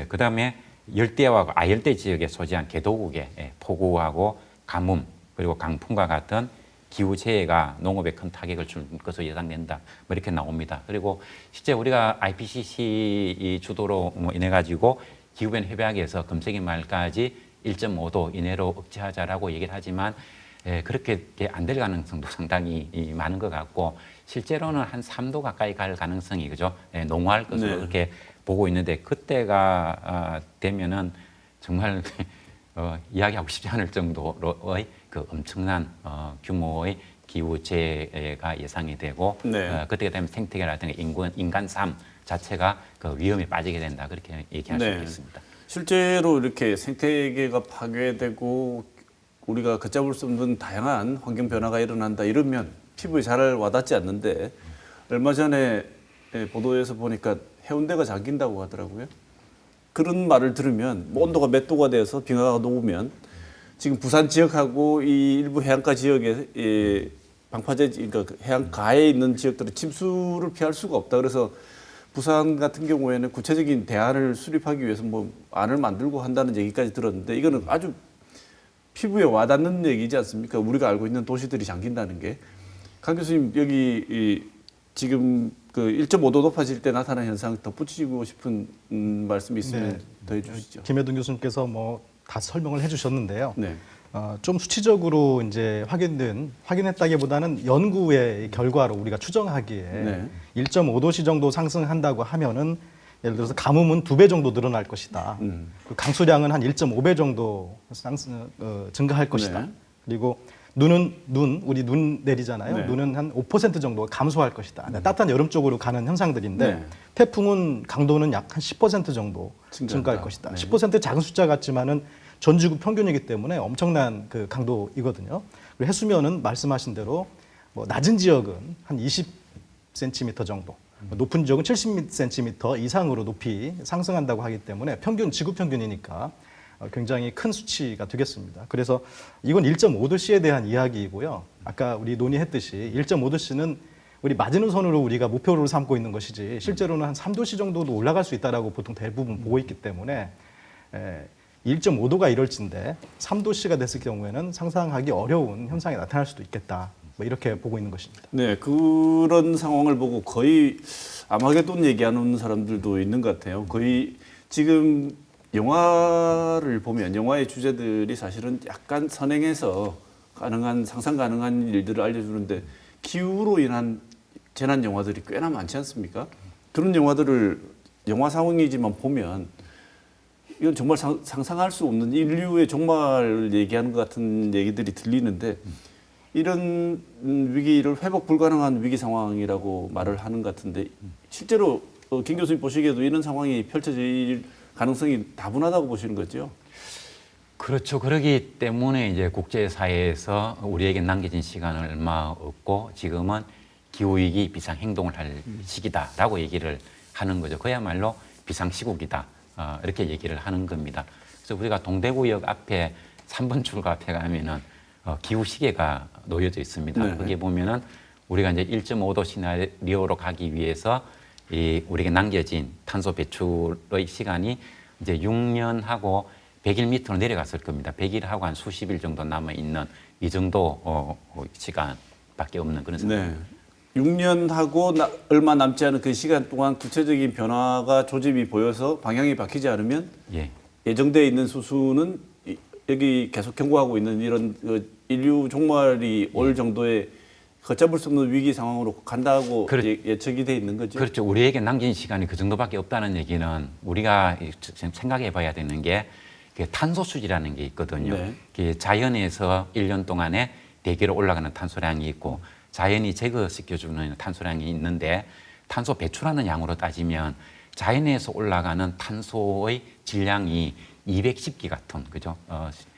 그다음에 열대와 아열대 지역에 소재한 개도국의 폭우하고 가뭄 그리고 강풍과 같은 기후 재해가 농업에 큰 타격을 줄 것으로 예상된다. 뭐 이렇게 나옵니다. 그리고 실제 우리가 IPCC 주도로 뭐 인해 가지고 기후변 협약에서 금세기 말까지 1.5도 이내로 억제하자라고 얘기를 하지만 그렇게 안 될 가능성도 상당히 많은 것 같고 실제로는 한 3도 가까이 갈 가능성이 그죠? 농후할 것으로 네. 그렇게 보고 있는데 그때가 되면은 정말 이야기하고 싶지 않을 정도로의 그 엄청난 규모의 기후 재해가 예상이 되고 네. 그때가 되면 생태계라든가 인간 삶 자체가 그 위험에 빠지게 된다 그렇게 얘기할 수 있습니다. 실제로 이렇게 생태계가 파괴되고 우리가 걷잡을 수 없는 다양한 환경 변화가 일어난다 이러면 피부에 잘 와닿지 않는데 얼마 전에 보도에서 보니까 해운대가 잠긴다고 하더라고요. 그런 말을 들으면 뭐 온도가 몇 도가 돼서 빙하가 녹으면 지금 부산 지역하고 이 일부 해안가 지역에 방파제 그러니까 해안가에 있는 지역들은 침수를 피할 수가 없다. 그래서 부산 같은 경우에는 구체적인 대안을 수립하기 위해서 뭐 안을 만들고 한다는 얘기까지 들었는데 이거는 아주 피부에 와닿는 얘기지 않습니까? 우리가 알고 있는 도시들이 잠긴다는 게. 강 교수님 여기 지금 그 1.5도 높아질 때 나타나는 현상 덧붙이고 싶은 말씀이 있으면 더 해주시죠. 김혜동 교수님께서 뭐 다 설명을 해주셨는데요. 네. 좀 수치적으로 이제 확인했다기보다는 연구의 결과로 우리가 추정하기에 네. 1.5도씨 정도 상승한다고 하면은 예를 들어서 가뭄은 2배 정도 늘어날 것이다. 그 강수량은 한 1.5배 정도 증가할 것이다. 네. 그리고 우리 눈 내리잖아요. 네. 눈은 한 5% 정도가 감소할 것이다. 따뜻한 여름 쪽으로 가는 현상들인데 네. 태풍은 강도는 약 한 10% 정도 증가한다. 증가할 것이다. 네. 10% 작은 숫자 같지만은 전 지구 평균이기 때문에 엄청난 그 강도이거든요. 그리고 해수면은 말씀하신 대로 뭐 낮은 지역은 한 20cm 정도, 높은 지역은 70cm 이상으로 높이 상승한다고 하기 때문에 지구 평균이니까 굉장히 큰 수치가 되겠습니다. 그래서 이건 1.5도씨에 대한 이야기이고요. 아까 우리 논의했듯이 1.5도씨는 우리 마지노선으로 우리가 목표로 삼고 있는 것이지 실제로는 한 3도씨 정도도 올라갈 수 있다라고 보통 대부분 보고 있기 때문에 1.5도가 이럴진데 3도씨가 됐을 경우에는 상상하기 어려운 현상이 나타날 수도 있겠다. 뭐 이렇게 보고 있는 것입니다. 네, 그런 상황을 보고 거의 아마게돈 얘기하는 사람들도 있는 것 같아요. 거의 지금 영화를 보면 영화의 주제들이 사실은 약간 선행해서 상상 가능한 일들을 알려주는데 기후로 인한 재난 영화들이 꽤나 많지 않습니까? 그런 영화들을 영화 상황이지만 보면 이건 정말 상상할 수 없는 인류의 종말을 얘기하는 것 같은 얘기들이 들리는데 이런 위기를 회복 불가능한 위기 상황이라고 말을 하는 것 같은데 실제로 김 교수님 보시기에도 이런 상황이 펼쳐질 가능성이 다분하다고 보시는 거죠? 그렇죠. 그러기 때문에 이제 국제사회에서 우리에게 남겨진 시간은 얼마 없고 지금은 기후위기 비상행동을 할 시기다라고 얘기를 하는 거죠. 그야말로 비상시국이다. 이렇게 얘기를 하는 겁니다. 그래서 우리가 동대구역 앞에 3번 출구 앞에 가면은 기후시계가 놓여져 있습니다. 네. 거기에 보면은 우리가 이제 1.5도 시나리오로 가기 위해서 우리에게 남겨진 탄소 배출의 시간이 이제 6년하고 100일 밑으로 내려갔을 겁니다. 100일하고 한 수십 일 정도 남아 있는 이 정도 시간밖에 없는 그런 상황입니다. 네. 6년하고 얼마 남지 않은 그 시간 동안 구체적인 변화가 조짐이 보여서 방향이 바뀌지 않으면 예. 예정되어 있는 수수는 여기 계속 경고하고 있는 이런 인류 종말이 올 정도의 걷잡을 수 없는 위기 상황으로 간다고 예측이 돼 있는 거죠. 그렇죠. 우리에게 남긴 시간이 그 정도밖에 없다는 얘기는 우리가 생각해 봐야 되는 게 탄소 수지라는 게 있거든요. 네. 자연에서 1년 동안에 대기로 올라가는 탄소량이 있고 자연이 제거시켜주는 탄소량이 있는데 탄소 배출하는 양으로 따지면 자연에서 올라가는 탄소의 질량이 210기가톤, 그죠?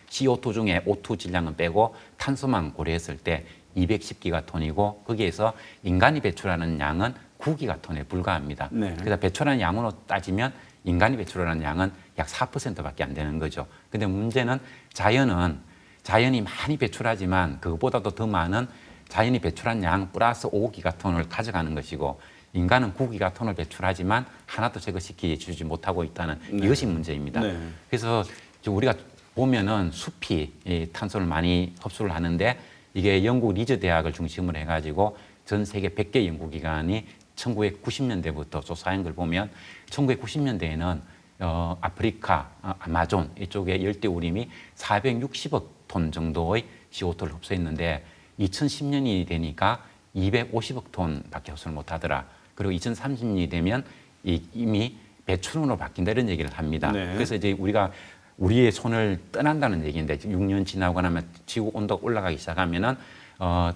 CO2 중에 O2 질량은 빼고 탄소만 고려했을 때 210기가톤이고 거기에서 인간이 배출하는 양은 9기가톤에 불과합니다. 네. 그래서 배출하는 양으로 따지면 인간이 배출하는 양은 약 4%밖에 안 되는 거죠. 근데 문제는 자연이 많이 배출하지만 그것보다도 더 많은 자연이 배출한 양 플러스 5기가톤을 가져가는 것이고 인간은 9기가톤을 배출하지만 하나도 제거시키지 못하고 있다는 이것이 문제입니다. 네. 그래서 우리가 보면은 숲이 이 탄소를 많이 흡수를 하는데 이게 영국 리즈 대학을 중심으로 해가지고 전 세계 100개 연구기관이 1990년대부터 조사한 걸 보면 1990년대에는 아프리카, 아마존 이쪽에 열대우림이 460억 톤 정도의 CO2를 흡수했는데 2010년이 되니까 250억 톤밖에 흡수를 못하더라. 그리고 2030년이 되면 이미 배출원으로 바뀐다 이런 얘기를 합니다. 네. 그래서 이제 우리가 우리의 손을 떠난다는 얘기인데 6년 지나고 나면 지구 온도가 올라가기 시작하면은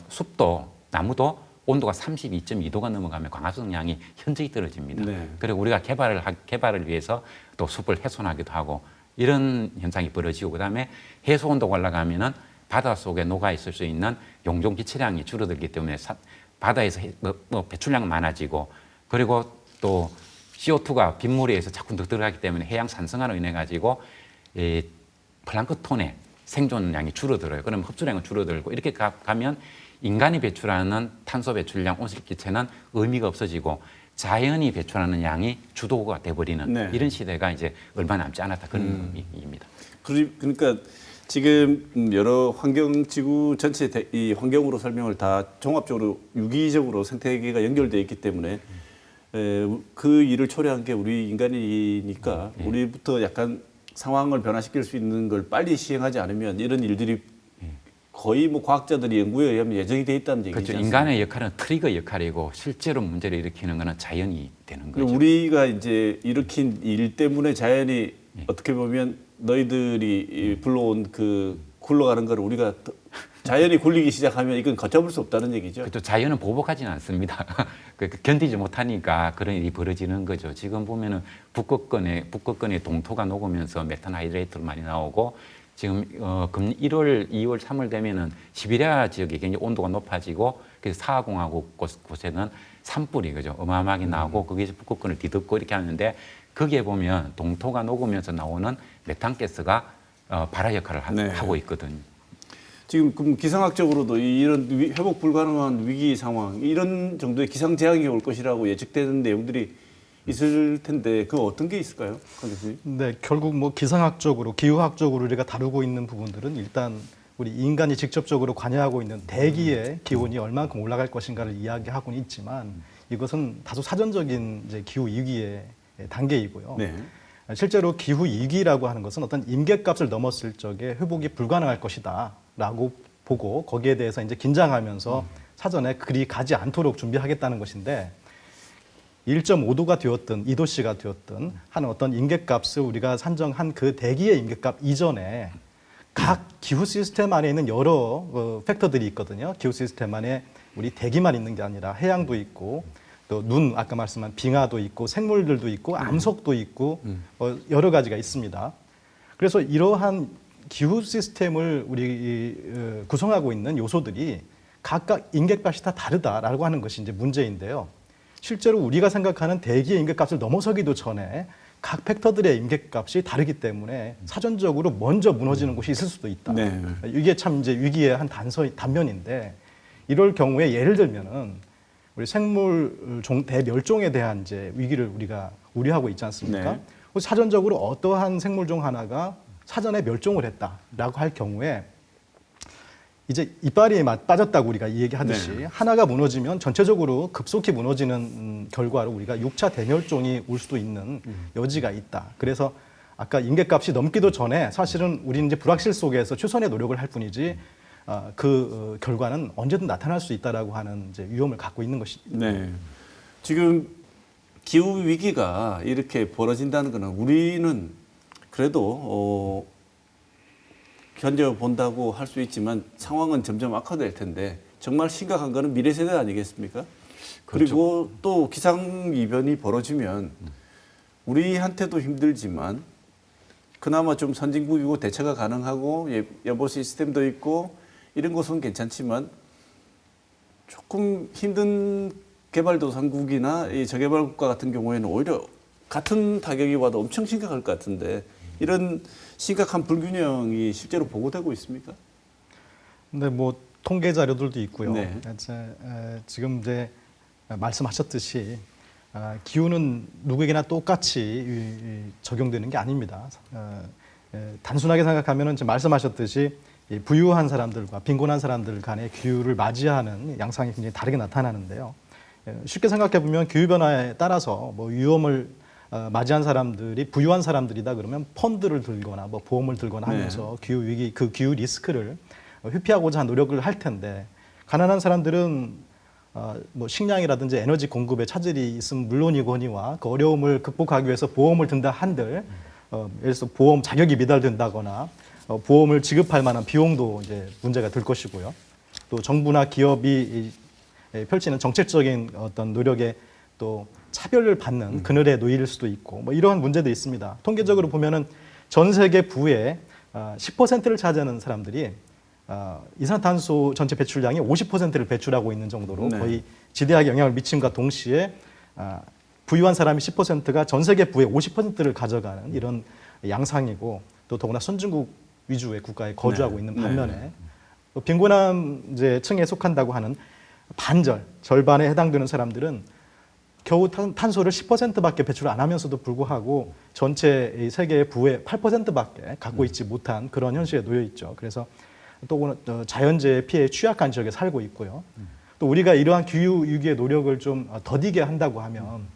숲도 나무도 온도가 32.2도가 넘어가면 광합성량이 현저히 떨어집니다. 네. 그리고 우리가 개발을 위해서 또 숲을 훼손하기도 하고 이런 현상이 벌어지고 그다음에 해수 온도가 올라가면은 바다 속에 녹아 있을 수 있는 용존 기체량이 줄어들기 때문에 바다에서 배출량은 많아지고 그리고 또 CO2가 빗물에 의해서 자꾸 더 들어가기 때문에 해양 산성화로 인해 가지고 플랑크톤의 생존량이 줄어들어요. 그럼 흡수량은 줄어들고 이렇게 가면 인간이 배출하는 탄소 배출량 온실기체는 의미가 없어지고 자연이 배출하는 양이 주도가 돼버리는 네. 이런 시대가 이제 얼마 남지 않았다 그런 의미입니다. 그러니까 지금 여러 지구 전체 이 환경으로 설명을 다 종합적으로 유기적으로 생태계가 연결되어 있기 때문에 그 일을 초래한 게 우리 인간이니까 우리부터 약간 상황을 변화시킬 수 있는 걸 빨리 시행하지 않으면 이런 일들이 거의 뭐 과학자들이 연구에 의하면 예정이 돼 있다는 얘기죠. 그렇죠. 인간의 역할은 트리거 역할이고 실제로 문제를 일으키는 것은 자연이 되는 거죠. 우리가 이제 일으킨 일 때문에 자연이 어떻게 보면 너희들이 불러온 그 굴러가는 걸 우리가 자연이 굴리기 시작하면 이건 걷잡을 수 없다는 얘기죠. 그렇죠. 자연은 보복하지는 않습니다. 견디지 못하니까 그런 일이 벌어지는 거죠. 지금 보면은 북극권의 동토가 녹으면서 메탄 하이드레이트로 많이 나오고 지금 1월, 2월, 3월 되면은 시베리아 지역이 굉장히 온도가 높아지고 그래서 사하공화국 곳에는 산불이 그죠 어마어마하게 나오고 거기에서 북극권을 뒤덮고 이렇게 하는데 거기에 보면 동토가 녹으면서 나오는 메탄가스가 발화 역할을 네. 하고 있거든요. 지금 그럼 기상학적으로도 이런 회복 불가능한 위기 상황, 이런 정도의 기상 재앙이 올 것이라고 예측되는 내용들이 있을 텐데 그 어떤 게 있을까요, 강 교수님? 네, 결국 뭐 기상학적으로, 기후학적으로 우리가 다루고 있는 부분들은 일단 우리 인간이 직접적으로 관여하고 있는 대기의 기온이 얼만큼 올라갈 것인가를 이야기하고는 있지만 이것은 다소 사전적인 이제 기후 위기의 단계이고요. 네. 실제로 기후 위기라고 하는 것은 어떤 임계값을 넘었을 적에 회복이 불가능할 것이다라고 보고 거기에 대해서 이제 긴장하면서 사전에 그리 가지 않도록 준비하겠다는 것인데 1.5도가 되었든 2도씨가 되었든 하는 어떤 임계값을 우리가 산정한 그 대기의 임계값 이전에 각 기후 시스템 안에 있는 여러 팩터들이 있거든요. 기후 시스템 안에 우리 대기만 있는 게 아니라 해양도 있고 또 눈, 아까 말씀한 빙하도 있고 생물들도 있고 암석도 있고 여러 가지가 있습니다. 그래서 이러한 기후 시스템을 우리 구성하고 있는 요소들이 각각 임계값이 다 다르다라고 하는 것이 이제 문제인데요. 실제로 우리가 생각하는 대기의 임계값을 넘어서기도 전에 각 팩터들의 임계값이 다르기 때문에 사전적으로 먼저 무너지는 곳이 있을 수도 있다. 네. 이게 참 이제 위기의 한 단면인데 이럴 경우에 예를 들면은 우리 생물 대멸종에 대한 이제 위기를 우리가 우려하고 있지 않습니까? 네. 사전적으로 어떠한 생물종 하나가 사전에 멸종을 했다라고 할 경우에 이제 이빨이 빠졌다고 우리가 얘기하듯이 네. 하나가 무너지면 전체적으로 급속히 무너지는 결과로 우리가 6차 대멸종이 올 수도 있는 여지가 있다. 그래서 아까 임계값이 넘기도 전에 사실은 우리는 이제 불확실 속에서 최선의 노력을 할 뿐이지 그 결과는 언제든 나타날 수 있다라고 하는 이제 위험을 갖고 있는 것입니다. 네. 지금 기후 위기가 이렇게 벌어진다는 것은 우리는 그래도 견뎌본다고 할 수 있지만 상황은 점점 악화될 텐데 정말 심각한 거는 미래 세대 아니겠습니까? 그렇죠. 그리고 또 기상이변이 벌어지면 우리한테도 힘들지만 그나마 좀 선진국이고 대처가 가능하고 예보 시스템도 있고 이런 곳은 괜찮지만 조금 힘든 개발도상국이나 이 저개발국가 같은 경우에는 오히려 같은 타격이 와도 엄청 심각할 것 같은데 이런 심각한 불균형이 실제로 보고되고 있습니까? 근데 뭐 통계 자료들도 있고요. 네. 지금 이제 말씀하셨듯이 기후는 누구에게나 똑같이 적용되는 게 아닙니다. 단순하게 생각하면은 지금 말씀하셨듯이 이 부유한 사람들과 빈곤한 사람들 간의 기후를 맞이하는 양상이 굉장히 다르게 나타나는데요. 쉽게 생각해 보면 기후 변화에 따라서 뭐 위험을 맞이한 사람들이 부유한 사람들이다 그러면 펀드를 들거나 뭐 보험을 들거나 하면서 기후 위기 그 기후 리스크를 회피하고자 한 노력을 할 텐데 가난한 사람들은 뭐 식량이라든지 에너지 공급에 차질이 있으면 물론이거니와 그 어려움을 극복하기 위해서 보험을 든다 한들 예를 들어서 보험 자격이 미달된다거나 보험을 지급할 만한 비용도 이제 문제가 될 것이고요. 또 정부나 기업이 펼치는 정책적인 어떤 노력에 또 차별을 받는 그늘에 놓일 수도 있고 뭐 이러한 문제도 있습니다. 통계적으로 보면은 전 세계 부의 10%를 차지하는 사람들이 이산탄소 전체 배출량의 50%를 배출하고 있는 정도로 네. 거의 지대하게 영향을 미침과 동시에 부유한 사람이 10%가 전 세계 부의 50%를 가져가는 이런 양상이고 또 더구나 선진국 위주의 국가에 거주하고 네. 있는 반면에 또 빈곤한 이제 층에 속한다고 하는 절반에 해당되는 사람들은 겨우 탄소를 10%밖에 배출 안 하면서도 불구하고 전체 세계의 부의 8%밖에 갖고 있지 못한 그런 현실에 놓여 있죠. 그래서 또 자연재해 피해에 취약한 지역에 살고 있고요. 또 우리가 이러한 기후 위기의 노력을 좀 더디게 한다고 하면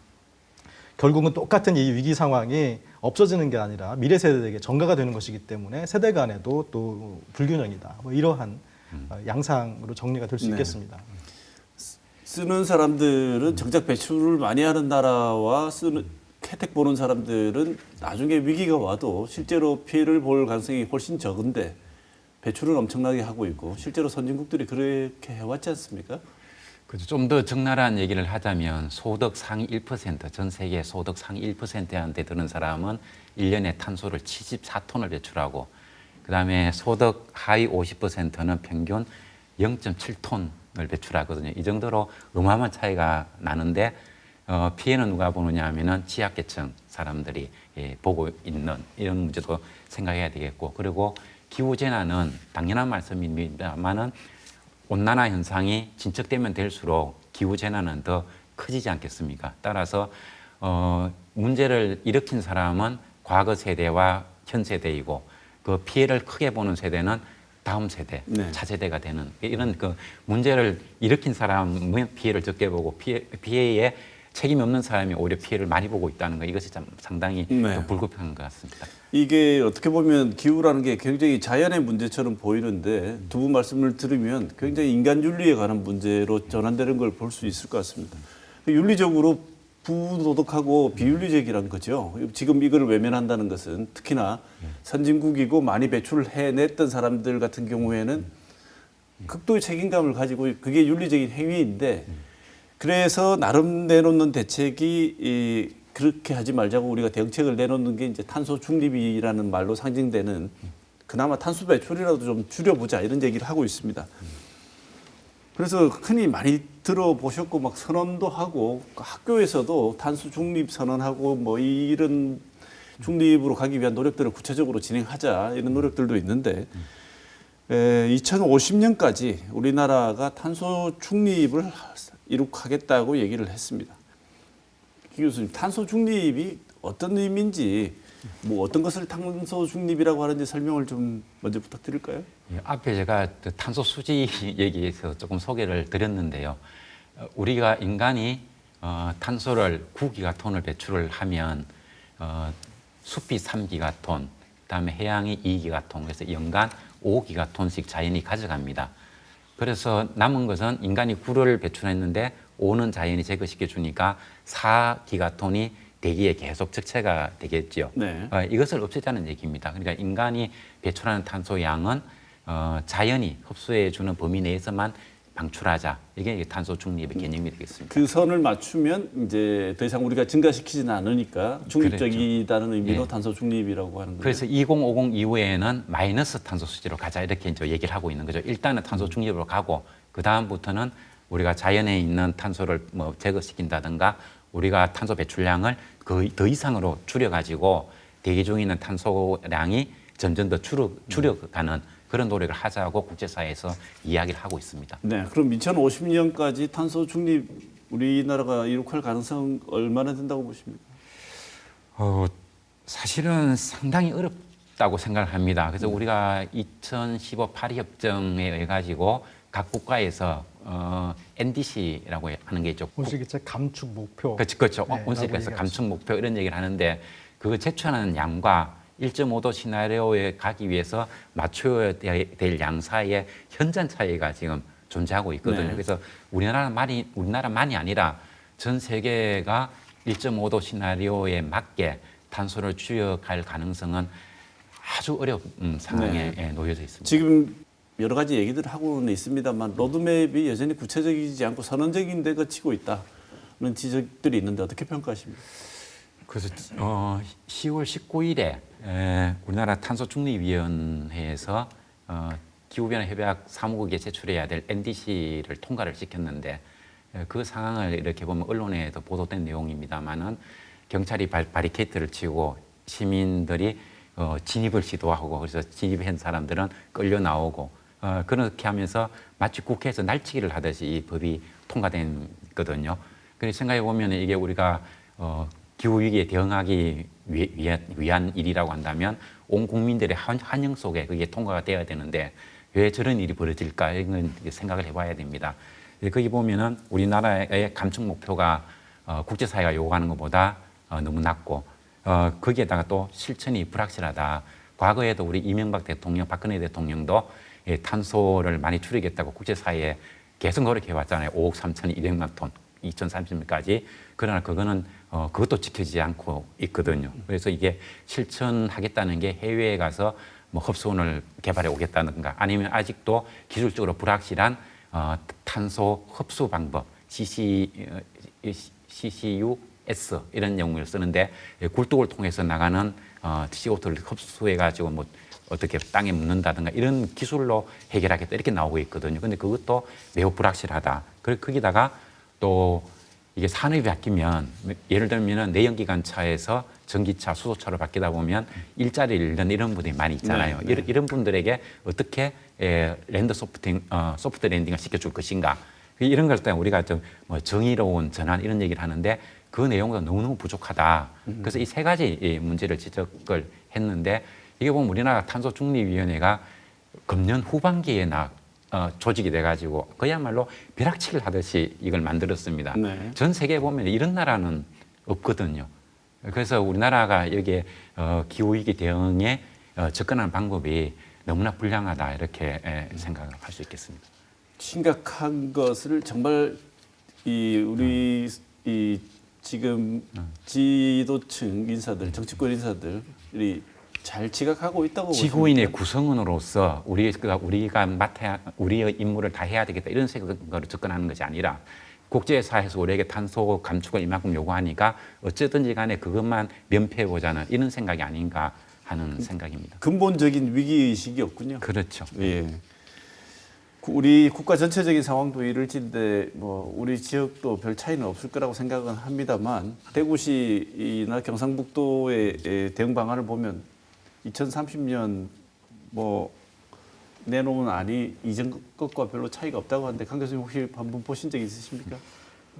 결국은 똑같은 이 위기 상황이 없어지는 게 아니라 미래 세대에게 전가가 되는 것이기 때문에 세대 간에도 또 불균형이다. 뭐 이러한 양상으로 정리가 될 수 네. 있겠습니다. 쓰는 사람들은 정작 배출을 많이 하는 나라와 혜택 보는 사람들은 나중에 위기가 와도 실제로 피해를 볼 가능성이 훨씬 적은데 배출을 엄청나게 하고 있고 실제로 선진국들이 그렇게 해왔지 않습니까? 그래서 좀 더 적나라한 얘기를 하자면 소득 상위 1%, 전 세계 소득 상위 1%한테 드는 사람은 1년에 탄소를 74톤을 배출하고 그다음에 소득 하위 50%는 평균 0.7톤을 배출하거든요. 이 정도로 어마어마한 차이가 나는데 피해는 누가 보느냐 하면은 취약계층 사람들이 보고 있는 이런 문제도 생각해야 되겠고 그리고 기후재난은 당연한 말씀입니다만은 온난화 현상이 진척되면 될수록 기후재난은 더 커지지 않겠습니까? 따라서 문제를 일으킨 사람은 과거 세대와 현 세대이고 그 피해를 크게 보는 세대는 다음 세대, 네. 차세대가 되는 이런 그 문제를 일으킨 사람은 피해를 적게 보고 피해에 책임이 없는 사람이 오히려 피해를 많이 보고 있다는 거 이것이 참 상당히 네. 좀 불공평한 것 같습니다. 이게 어떻게 보면 기후라는 게 굉장히 자연의 문제처럼 보이는데 두 분 말씀을 들으면 굉장히 인간 윤리에 관한 문제로 전환되는 걸 볼 수 있을 것 같습니다. 윤리적으로 부도덕하고 비윤리적이란 거죠. 지금 이걸 외면한다는 것은 특히나 선진국이고 많이 배출을 해냈던 사람들 같은 경우에는 극도의 책임감을 가지고 그게 윤리적인 행위인데 그래서 나름 내놓는 대책이 그렇게 하지 말자고 우리가 대응책을 내놓는 게 이제 탄소 중립이라는 말로 상징되는 그나마 탄소 배출이라도 좀 줄여보자 이런 얘기를 하고 있습니다. 그래서 흔히 많이 들어보셨고 막 선언도 하고 학교에서도 탄소 중립 선언하고 뭐 이런 중립으로 가기 위한 노력들을 구체적으로 진행하자 이런 노력들도 있는데 2050년까지 우리나라가 탄소 중립을 이룩하겠다고 얘기를 했습니다. 김 교수님, 탄소 중립이 어떤 의미인지 뭐 어떤 것을 탄소 중립이라고 하는지 설명을 좀 먼저 부탁드릴까요? 앞에 제가 탄소 수지 얘기에서 조금 소개를 드렸는데요. 우리가 인간이 탄소를 9기가톤을 배출을 하면 숲이 3기가톤, 그다음에 해양이 2기가톤, 그래서 연간 5기가톤씩 자연이 가져갑니다. 그래서 남은 것은 인간이 9를 배출했는데 5는 자연이 제거시켜 주니까 4기가톤이 대기에 계속 적체가 되겠죠. 네. 이것을 없애자는 얘기입니다. 그러니까 인간이 배출하는 탄소 양은 자연이 흡수해 주는 범위 내에서만 방출하자. 이게 탄소 중립의 개념이 되겠습니다. 그 선을 맞추면 이제 더 이상 우리가 증가시키지는 않으니까 중립적이다는 의미로 예. 탄소 중립이라고 하는 거예요. 그래서 2050 이후에는 마이너스 탄소 수지로 가자 이렇게 이제 얘기를 하고 있는 거죠. 일단은 탄소 중립으로 가고 그 다음부터는 우리가 자연에 있는 탄소를 뭐 제거시킨다든가 우리가 탄소 배출량을 거의 더 이상으로 줄여가지고 대기 중에 있는 탄소량이 점점 더 줄여가는 그런 노력을 하자고 국제사회에서 이야기를 하고 있습니다. 네, 그럼 2050년까지 탄소 중립 우리나라가 이룩할 가능성 얼마나 된다고 보십니까? 사실은 상당히 어렵다고 생각을 합니다. 그래서 우리가 2015 파리 협정에 의해 가지고 각 국가에서 NDC라고 하는 게 있죠. 온실기체 감축 목표. 그렇죠. 네, 온실가스 라고 감축 목표 이런 얘기를 하는데 그 제출하는 양과 1.5도 시나리오에 가기 위해서 맞춰야 될 양 사이에 현저한 차이가 지금 존재하고 있거든요. 네. 그래서 우리나라만이 아니라 전 세계가 1.5도 시나리오에 맞게 탄소를 줄여갈 가능성은 아주 어려운 상황에 놓여져 있습니다. 지금 여러 가지 얘기들 하고는 있습니다만 로드맵이 여전히 구체적이지 않고 선언적인 데 그치고 있다는 지적들이 있는데 어떻게 평가하십니까? 그래서 10월 19일에 우리나라 탄소중립위원회에서 기후변화 협약 사무국에 제출해야 될 NDC를 통과를 시켰는데 그 상황을 이렇게 보면 언론에도 보도된 내용입니다만은 경찰이 바리케이트를 치고 시민들이 진입을 시도하고 그래서 진입한 사람들은 끌려 나오고 그렇게 하면서 마치 국회에서 날치기를 하듯이 이 법이 통과된 거든요. 그래서 생각해 보면 이게 우리가 기후 위기에 대응하기 위한 일이라고 한다면 온 국민들의 환영 속에 그게 통과가 되어야 되는데 왜 저런 일이 벌어질까 이런 생각을 해봐야 됩니다. 거기 보면은 우리나라의 감축 목표가 국제사회가 요구하는 것보다 너무 낮고 거기에다가 또 실천이 불확실하다. 과거에도 우리 이명박 대통령, 박근혜 대통령도 탄소를 많이 줄이겠다고 국제사회에 계속 노력해왔잖아요. 5억 3,200만 톤 2030년까지. 그러나 그거는 그것도 지켜지지 않고 있거든요. 그래서 이게 실천하겠다는 게 해외에 가서 뭐 흡수원을 개발해 오겠다든가 아니면 아직도 기술적으로 불확실한 탄소 흡수 방법 CCUS 이런 용어를 쓰는데 굴뚝을 통해서 나가는 CO2를 흡수해 가지고 뭐 어떻게 땅에 묻는다든가 이런 기술로 해결하겠다 이렇게 나오고 있거든요. 근데 그것도 매우 불확실하다. 그리고 거기다가 또 이게 산업이 바뀌면 예를 들면 내연기관 차에서 전기차, 수소차로 바뀌다 보면 일자리를 잃는 이런 분들이 많이 있잖아요. 네, 네. 이런 분들에게 어떻게 소프트 랜딩을 시켜줄 것인가. 이런 걸 때문에 우리가 좀 뭐 정의로운 전환 이런 얘기를 하는데 그 내용도 너무너무 부족하다. 그래서 이 세 가지 문제를 지적을 했는데 이게 보면 우리나라 탄소중립위원회가 금년 후반기에 조직이 돼가지고 그야말로 벼락치기를 하듯이 이걸 만들었습니다. 네. 전 세계에 보면 이런 나라는 없거든요. 그래서 우리나라가 여기에 기후위기 대응에 접근하는 방법이 너무나 불량하다 이렇게 생각을 할 수 있겠습니다. 심각한 것을 정말 우리 지금 지도층 인사들, 정치권 인사들이 잘 지각하고 있다고 지구인의 보십니까? 구성원으로서 우리가 우리의 임무를 다 해야 되겠다 이런 생각으로 접근하는 것이 아니라 국제사회에서 우리에게 탄소 감축을 이만큼 요구하니까 어쨌든지 간에 그것만 면피해보자는 이런 생각이 아닌가 하는 생각입니다. 근본적인 위기의식이 없군요. 그렇죠. 예. 우리 국가 전체적인 상황도 이럴진데 뭐 우리 지역도 별 차이는 없을 거라고 생각은 합니다만 대구시나 경상북도의 대응 방안을 보면 2030년 뭐 내놓은 안이 이전 것과 별로 차이가 없다고 하는데 강 교수님 혹시 한번 보신 적 있으십니까?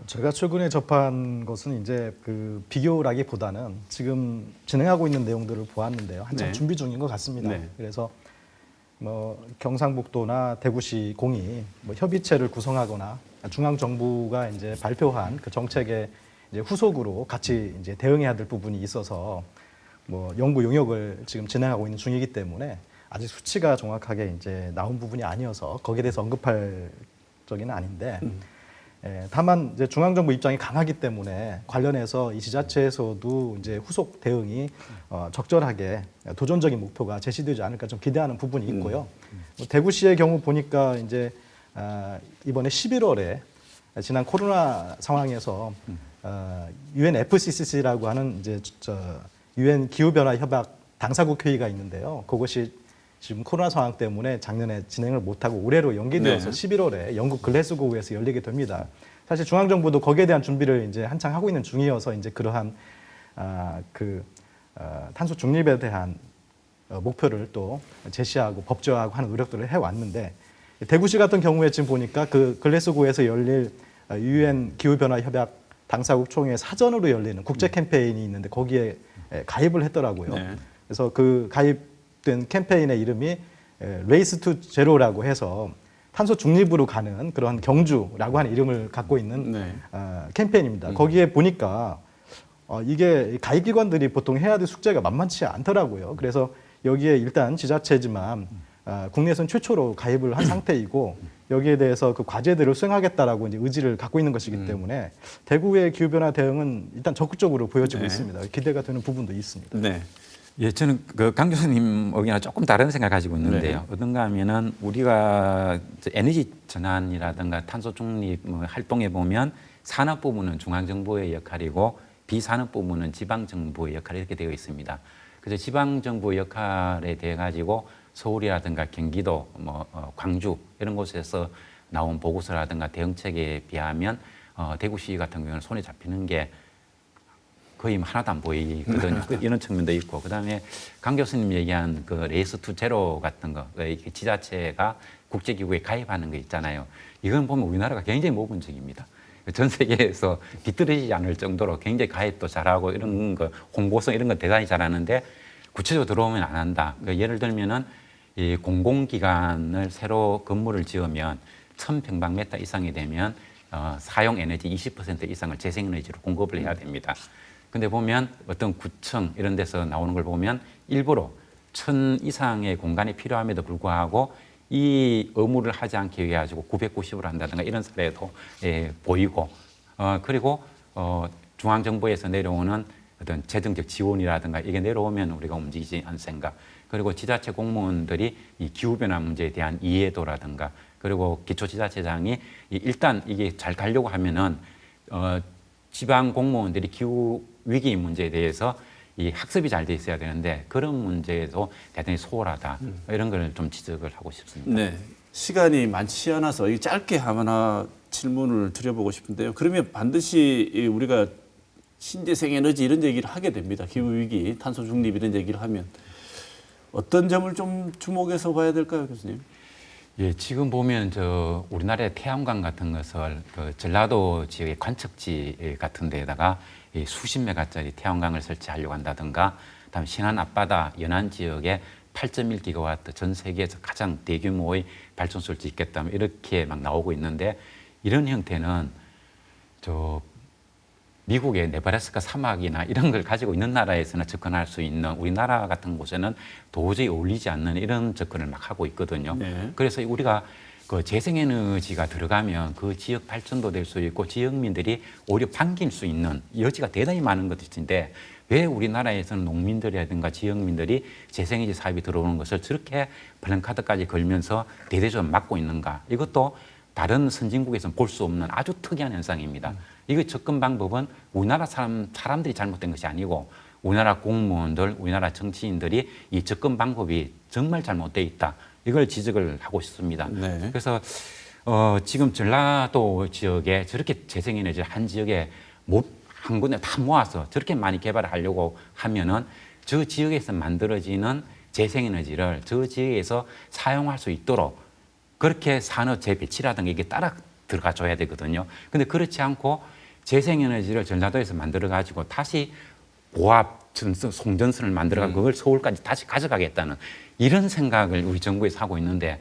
제가 최근에 접한 것은 이제 그 비교라기보다는 지금 진행하고 있는 내용들을 보았는데요. 한참 네. 준비 중인 것 같습니다. 네. 그래서 뭐 경상북도나 대구시 공이 뭐 협의체를 구성하거나 중앙 정부가 이제 발표한 그 정책의 이제 후속으로 같이 이제 대응해야 될 부분이 있어서 뭐 연구 용역을 지금 진행하고 있는 중이기 때문에 아직 수치가 정확하게 이제 나온 부분이 아니어서 거기에 대해서 언급할 적은 아닌데 다만 이제 중앙 정부 입장이 강하기 때문에 관련해서 이 지자체에서도 이제 후속 대응이 적절하게 도전적인 목표가 제시되지 않을까 좀 기대하는 부분이 있고요. 뭐 대구시의 경우 보니까 이제 이번에 11월에 지난 코로나 상황에서 UNFCCC라고 하는 이제 UN 기후 변화 협약 당사국 회의가 있는데요. 그것이 지금 코로나 상황 때문에 작년에 진행을 못하고 올해로 연기되어서 네. 11월에 영국 글래스고우에서 열리게 됩니다. 사실 중앙정부도 거기에 대한 준비를 이제 한창 하고 있는 중이어서 이제 그러한 탄소 중립에 대한 목표를 또 제시하고 법제화하고 하는 노력들을 해왔는데 대구시 같은 경우에 지금 보니까 그 글래스고우에서 열릴 UN 기후변화 협약 당사국 총회 사전으로 열리는 국제 캠페인이 있는데 거기에 가입을 했더라고요. 네. 그래서 그 가입된 캠페인의 이름이 레이스 투 제로라고 해서 탄소 중립으로 가는 그런 경주라고 하는 이름을 갖고 있는 네. 캠페인입니다. 거기에 보니까 이게 가입 기관들이 보통 해야 될 숙제가 만만치 않더라고요. 그래서 여기에 일단 지자체지만 국내에선 최초로 가입을 한 상태이고 여기에 대해서 그 과제들을 수행하겠다라고 이제 의지를 갖고 있는 것이기 때문에 대구의 기후변화 대응은 일단 적극적으로 보여지고 네. 있습니다. 기대가 되는 부분도 있습니다. 네. 예, 저는 그 강 교수님 의견과 조금 다른 생각 가지고 있는데요. 네. 어떤가 하면은 우리가 에너지 전환이라든가 탄소 중립 활동에 보면 산업 부문은 중앙 정부의 역할이고 비산업 부문은 지방 정부의 역할이 이렇게 되어 있습니다. 그래서 지방 정부 역할에 대해 가지고 서울이라든가 경기도, 광주 이런 곳에서 나온 보고서라든가 대응책에 비하면 대구시 같은 경우는 손에 잡히는 게 거의 하나도 안 보이거든요. 이런 측면도 있고, 그다음에 강 교수님 얘기한 그 레이스 투 제로 같은 거, 지자체가 국제기구에 가입하는 거 있잖아요. 이건 보면 우리나라가 굉장히 모범적입니다. 전 세계에서 뒤떨어지지 않을 정도로 굉장히 가입도 잘하고 이런 거 홍보성 이런 거 대단히 잘하는데 구체적으로 들어오면 안 한다. 그러니까 예를 들면은 이 공공기관을 새로 건물을 지으면 1,000평방미터 이상이 되면 사용 에너지 20% 이상을 재생에너지로 공급을 해야 됩니다. 근데 보면 어떤 구청 이런 데서 나오는 걸 보면 일부러 1,000 이상의 공간이 필요함에도 불구하고 이 의무를 하지 않기 위해 가지고 990으로 한다든가 이런 사례도 보이고 그리고 중앙정부에서 내려오는 어떤 재정적 지원이라든가 이게 내려오면 우리가 움직이지 않을 생각. 그리고 지자체 공무원들이 이 기후변화 문제에 대한 이해도라든가 그리고 기초지자체장이 일단 이게 잘 가려고 하면은 지방 공무원들이 기후 위기 문제에 대해서 이 학습이 잘 돼 있어야 되는데 그런 문제에도 대단히 소홀하다 이런 걸 좀 지적을 하고 싶습니다. 네. 시간이 많지 않아서 이 짧게 하나 질문을 드려보고 싶은데요. 그러면 반드시 우리가 신재생 에너지 이런 얘기를 하게 됩니다. 기후 위기, 탄소 중립 이런 얘기를 하면 어떤 점을 좀 주목해서 봐야 될까요, 교수님? 예, 지금 보면 우리나라의 태양광 같은 것을 그 전라도 지역의 관측지 같은 데에다가 이 수십 메가짜리 태양광을 설치하려고 한다든가, 그다음 신안 앞바다 연안 지역에 8.1기가와트 전 세계에서 가장 대규모의 발전소를 짓겠다 이렇게 막 나오고 있는데 이런 형태는 미국의 네브라스카 사막이나 이런 걸 가지고 있는 나라에서는 접근할 수 있는 우리나라 같은 곳에는 도저히 어울리지 않는 이런 접근을 막 하고 있거든요. 네. 그래서 우리가 그 재생에너지가 들어가면 그 지역 발전도 될 수 있고 지역민들이 오히려 반길 수 있는 여지가 대단히 많은 것인데 왜 우리나라에서는 농민들이라든가 지역민들이 재생에너지 사업이 들어오는 것을 저렇게 플랜카드까지 걸면서 대대적으로 막고 있는가. 이것도 다른 선진국에서는 볼 수 없는 아주 특이한 현상입니다. 이거 접근 방법은 우리나라 사람들이 잘못된 것이 아니고 우리나라 공무원들, 우리나라 정치인들이 이 접근 방법이 정말 잘못되어 있다. 이걸 지적을 하고 싶습니다. 네. 그래서 지금 전라도 지역에 저렇게 재생에너지를 한 지역에 한 군데 다 모아서 저렇게 많이 개발을 하려고 하면은 저 지역에서 만들어지는 재생에너지를 저 지역에서 사용할 수 있도록 그렇게 산업 재배치라든가 이게 따라 들어가 줘야 되거든요. 근데 그렇지 않고 재생에너지를 전라도에서 만들어 가지고 다시 보합 송전선을 만들어 가지고 그걸 서울까지 다시 가져가겠다는 이런 생각을 우리 정부에서 하고 있는데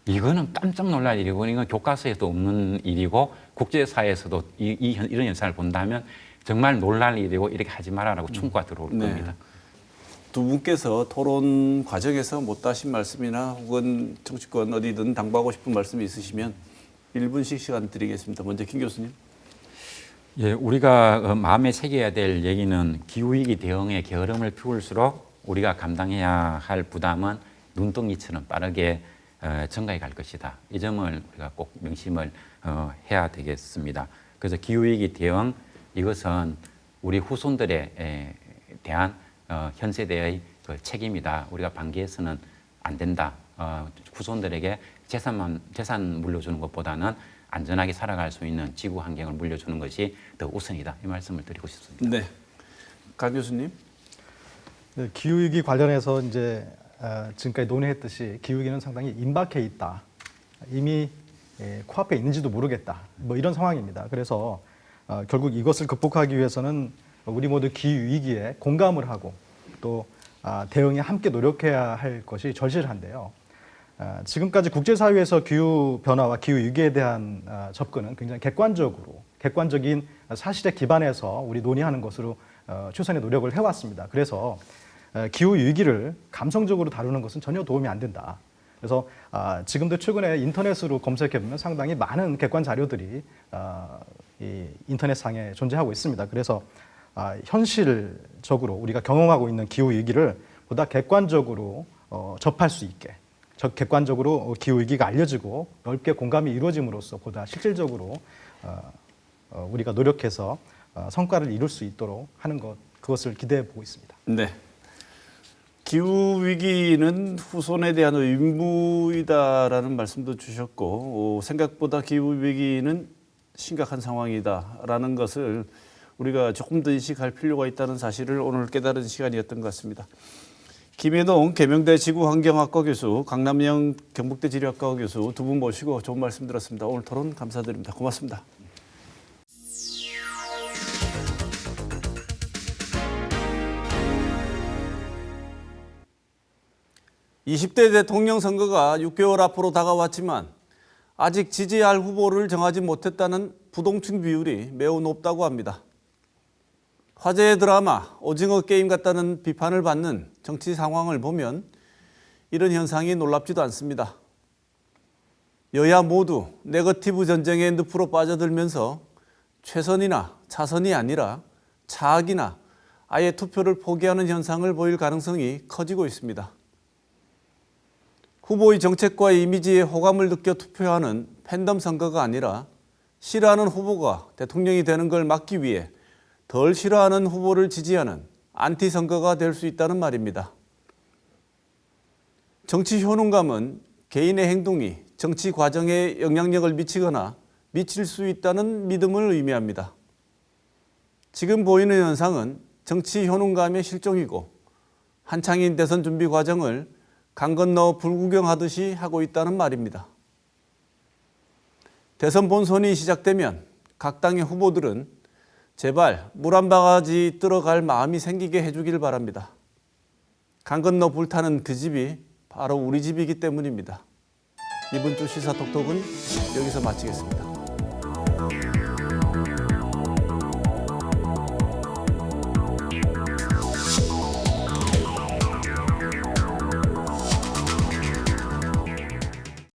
이거는 깜짝 놀랄 일이고 이건 교과서에도 없는 일이고 국제사회에서도 이런 현상을 본다면 정말 놀랄 일이고 이렇게 하지 말아라고 충고가 들어올 겁니다. 두 분께서 토론 과정에서 못하신 말씀이나 혹은 정치권 어디든 당부하고 싶은 말씀이 있으시면 1분씩 시간 드리겠습니다. 먼저 김 교수님. 예, 우리가 마음에 새겨야 될 얘기는 기후위기 대응의 게으름을 피울수록 우리가 감당해야 할 부담은 눈덩이처럼 빠르게 증가해 갈 것이다. 이 점을 우리가 꼭 명심을 해야 되겠습니다. 그래서 기후위기 대응 이것은 우리 후손들에 대한 현 세대의 그 책임이다. 우리가 방기해서는 안 된다. 후손들에게 재산 물려주는 것보다는 안전하게 살아갈 수 있는 지구 환경을 물려주는 것이 더 우선이다. 이 말씀을 드리고 싶습니다. 네. 강 교수님. 네, 기후위기 관련해서 이제 지금까지 논의했듯이 기후위기는 상당히 임박해 있다. 이미 코앞에 있는지도 모르겠다. 뭐 이런 상황입니다. 그래서 결국 이것을 극복하기 위해서는 우리 모두 기후위기에 공감을 하고 또 대응에 함께 노력해야 할 것이 절실한데요. 지금까지 국제사회에서 기후변화와 기후위기에 대한 접근은 굉장히 객관적인 사실에 기반해서 우리 논의하는 것으로 최선의 노력을 해왔습니다. 그래서 기후위기를 감성적으로 다루는 것은 전혀 도움이 안 된다. 그래서 지금도 최근에 인터넷으로 검색해보면 상당히 많은 객관 자료들이 이 인터넷상에 존재하고 있습니다. 그래서 현실적으로 우리가 경험하고 있는 기후위기를 보다 객관적으로 접할 수 있게 객관적으로 기후위기가 알려지고 넓게 공감이 이루어짐으로써 보다 실질적으로 우리가 노력해서 성과를 이룰 수 있도록 하는 그것을 기대해 보고 있습니다. 네. 기후위기는 후손에 대한 의무이다라는 말씀도 주셨고 생각보다 기후위기는 심각한 상황이다라는 것을 우리가 조금 더 인식할 필요가 있다는 사실을 오늘 깨달은 시간이었던 것 같습니다. 김혜동 계명대 지구환경학과 교수, 강남영 경북대 지리학과 교수 두 분 모시고 좋은 말씀 들었습니다. 오늘 토론 감사드립니다. 고맙습니다. (20대) 대통령 선거가 6개월 앞으로 다가왔지만 아직 지지할 후보를 정하지 못했다는 부동층 비율이 매우 높다고 합니다. 화제의 드라마 오징어 게임 같다는 비판을 받는 정치 상황을 보면 이런 현상이 놀랍지도 않습니다. 여야 모두 네거티브 전쟁의 늪으로 빠져들면서 최선이나 차선이 아니라 차악이나 아예 투표를 포기하는 현상을 보일 가능성이 커지고 있습니다. 후보의 정책과 이미지에 호감을 느껴 투표하는 팬덤 선거가 아니라 싫어하는 후보가 대통령이 되는 걸 막기 위해 덜 싫어하는 후보를 지지하는 안티 선거가 될 수 있다는 말입니다. 정치 효능감은 개인의 행동이 정치 과정에 영향력을 미치거나 미칠 수 있다는 믿음을 의미합니다. 지금 보이는 현상은 정치 효능감의 실종이고 한창인 대선 준비 과정을 강 건너 불구경하듯이 하고 있다는 말입니다. 대선 본선이 시작되면 각 당의 후보들은 제발 물 한 바가지 들어갈 마음이 생기게 해주길 바랍니다. 강 건너 불타는 그 집이 바로 우리 집이기 때문입니다. 이번 주 시사톡톡은 여기서 마치겠습니다.